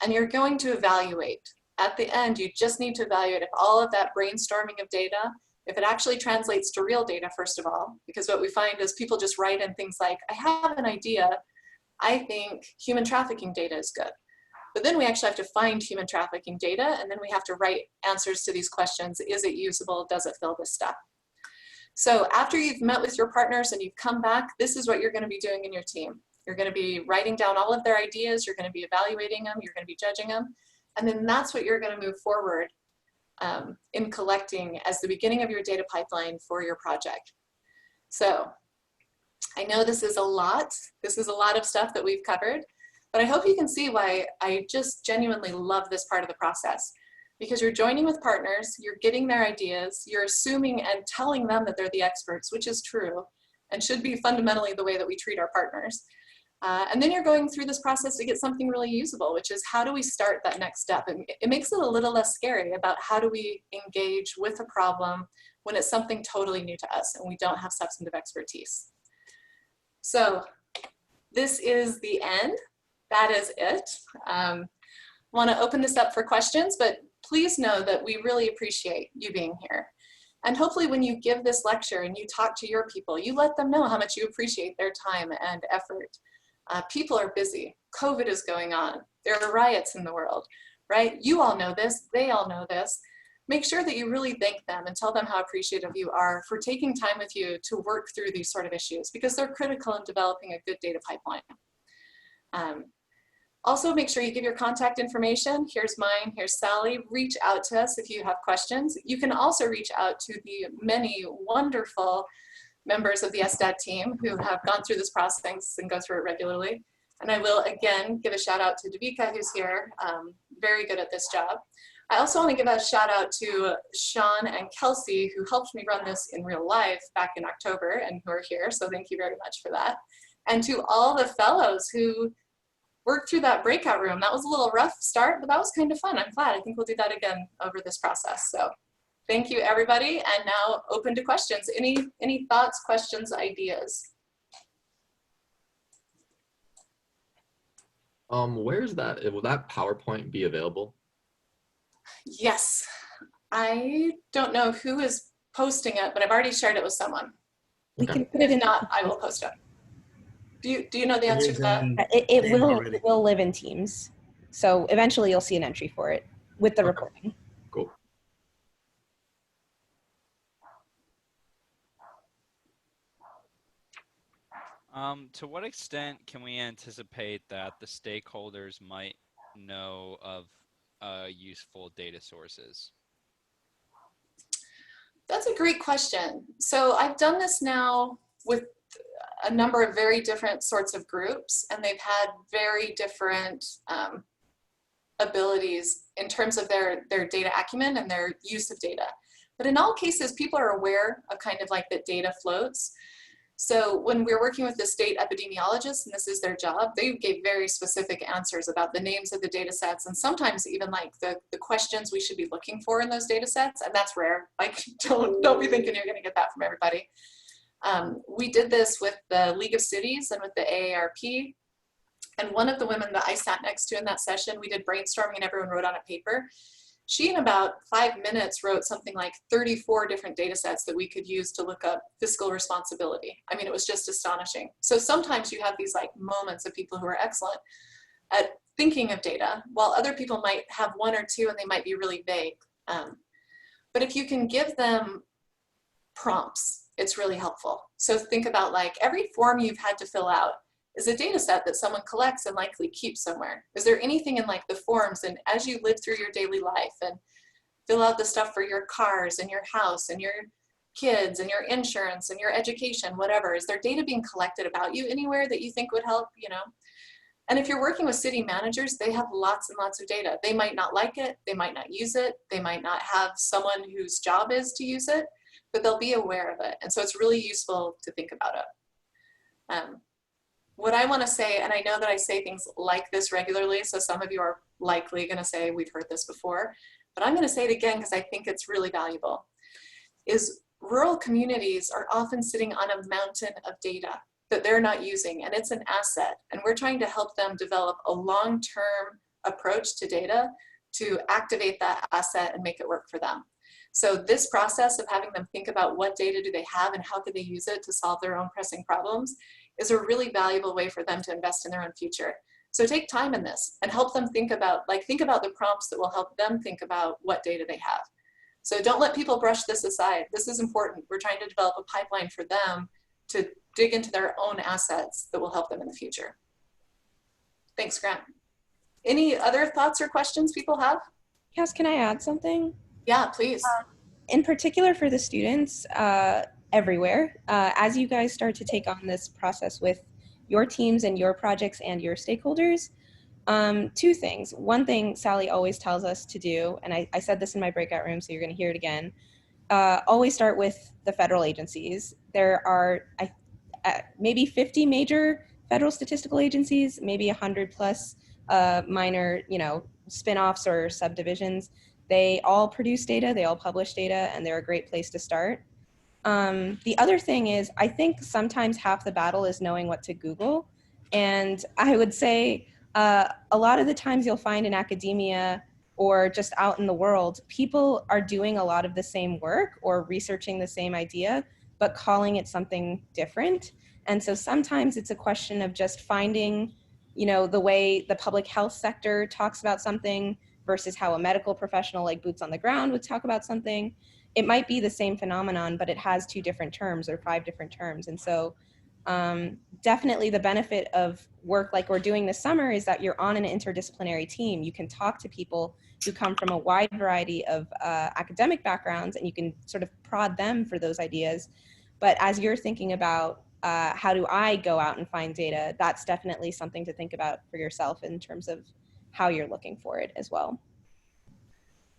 And you're going to evaluate. At the end, you just need to evaluate if all of that brainstorming of data, if it actually translates to real data, first of all, because what we find is people just write in things like, I have an idea. I think human trafficking data is good. But then we actually have to find human trafficking data, and then we have to write answers to these questions. Is it usable? Does it fill this step? So after you've met with your partners and you've come back, this is what you're going to be doing in your team. You're going to be writing down all of their ideas. You're going to be evaluating them. You're going to be judging them. And then that's what you're going to move forward in collecting as the beginning of your data pipeline for your project. So I know this is a lot. This is a lot of stuff that we've covered. But I hope you can see why I just genuinely love this part of the process, because you're joining with partners, you're getting their ideas, you're assuming and telling them that they're the experts, which is true and should be fundamentally the way that we treat our partners. And then you're going through this process to get something really usable, which is how do we start that next step? And it makes it a little less scary about how do we engage with a problem when it's something totally new to us and we don't have substantive expertise. So this is the end. That is it. I want to open this up for questions, but please know that we really appreciate you being here. And hopefully when you give this lecture and you talk to your people, you let them know how much you appreciate their time and effort. People are busy. COVID is going on. There are riots in the world, right? You all know this. They all know this. Make sure that you really thank them and tell them how appreciative you are for taking time with you to work through these sort of issues, because they're critical in developing a good data pipeline. Also, make sure you give your contact information. Here's mine, here's Sally. Reach out to us if you have questions. You can also reach out to the many wonderful members of the SDAT team who have gone through this process and go through it regularly. And I will again give a shout out to Devika, who's here, very good at this job. I also want to give a shout out to Sean and Kelsey, who helped me run this in real life back in October and who are here. So thank you very much for that. And to all the fellows who worked through that breakout room. That was a little rough start, but that was kind of fun. I'm glad. I think we'll do that again over this process. So thank you, everybody. And now open to questions. Any thoughts, questions, ideas? Where's that? Will that PowerPoint be available? Yes. I don't know who is posting it, but I've already shared it with someone. We can put it in. If not, I will post it. Do you know the answer to that? It will live in Teams. So eventually you'll see an entry for it with the recording. Cool. To what extent can we anticipate that the stakeholders might know of useful data sources? That's a great question. So I've done this now with a number of very different sorts of groups, and they've had very different abilities in terms of their data acumen and their use of data. But in all cases, people are aware of kind of like that data floats. So when we're working with the state epidemiologists, and this is their job, they gave very specific answers about the names of the data sets, and sometimes even like the questions we should be looking for in those data sets, and that's rare. Like, don't be thinking you're gonna get that from everybody. We did this with the League of Cities and with the AARP. And one of the women that I sat next to in that session, we did brainstorming and everyone wrote on a paper. She, in about 5 minutes, wrote something like 34 different data sets that we could use to look up fiscal responsibility. I mean, it was just astonishing. So sometimes you have these like moments of people who are excellent at thinking of data, while other people might have one or two and they might be really vague. But if you can give them prompts, it's really helpful. So think about like every form you've had to fill out is a data set that someone collects and likely keeps somewhere. Is there anything in like the forms and as you live through your daily life and fill out the stuff for your cars and your house and your kids and your insurance and your education, whatever, is there data being collected about you anywhere that you think would help, you know? And if you're working with city managers, they have lots and lots of data. They might not like it, they might not use it, they might not have someone whose job is to use it, but they'll be aware of it. And so it's really useful to think about it. What I want to say, and I know that I say things like this regularly, so some of you are likely going to say, we've heard this before, but I'm going to say it again because I think it's really valuable, is rural communities are often sitting on a mountain of data that they're not using, and it's an asset. And we're trying to help them develop a long-term approach to data to activate that asset and make it work for them. So this process of having them think about what data do they have and how could they use it to solve their own pressing problems is a really valuable way for them to invest in their own future. So take time in this and help them think about the prompts that will help them think about what data they have. So don't let people brush this aside. This is important. We're trying to develop a pipeline for them to dig into their own assets that will help them in the future. Thanks, Grant. Any other thoughts or questions people have? Cass, can I add something? Yeah, please. In particular for the students everywhere, as you guys start to take on this process with your teams and your projects and your stakeholders, two things. One thing Sally always tells us to do, and I said this in my breakout room, so you're going to hear it again, always start with the federal agencies. There are maybe 50 major federal statistical agencies, maybe 100 plus minor, spin-offs or subdivisions. They all produce data, they all publish data, and they're a great place to start. The other thing is, I think sometimes half the battle is knowing what to Google. And I would say a lot of the times you'll find in academia or just out in the world, people are doing a lot of the same work or researching the same idea, but calling it something different. And so sometimes it's a question of just finding, the way the public health sector talks about something versus how a medical professional like boots on the ground would talk about something. It might be the same phenomenon, but it has 2 different terms or 5 different terms. And so definitely the benefit of work like we're doing this summer is that you're on an interdisciplinary team. You can talk to people who come from a wide variety of academic backgrounds, and you can sort of prod them for those ideas. But as you're thinking about how do I go out and find data, that's definitely something to think about for yourself in terms of how you're looking for it as well.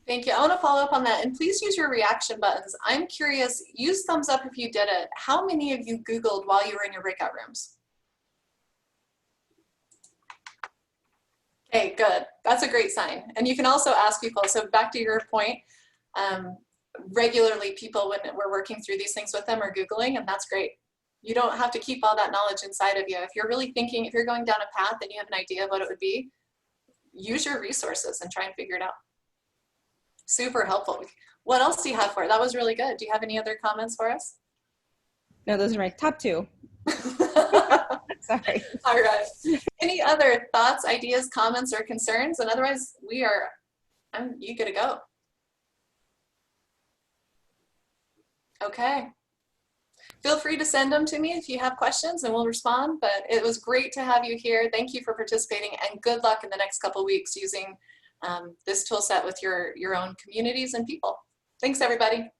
Thank you. I want to follow up on that, and please use your reaction buttons. I'm curious, use thumbs up if you did it. How many of you Googled while you were in your breakout rooms? Okay, good. That's a great sign. And you can also ask people, so back to your point, regularly people, when we're working through these things with them, are Googling, and that's great. You don't have to keep all that knowledge inside of you. If you're really thinking, if you're going down a path and you have an idea of what it would be, use your resources and try and figure it out. Super helpful. What else do you have for it? That was really good. Do you have any other comments for us? No, those are my top 2. Sorry. All right. Any other thoughts, ideas, comments, or concerns? And otherwise, you get to go. Okay. Feel free to send them to me if you have questions and we'll respond, but it was great to have you here. Thank you for participating and good luck in the next couple weeks using this tool set with your own communities and people. Thanks, everybody.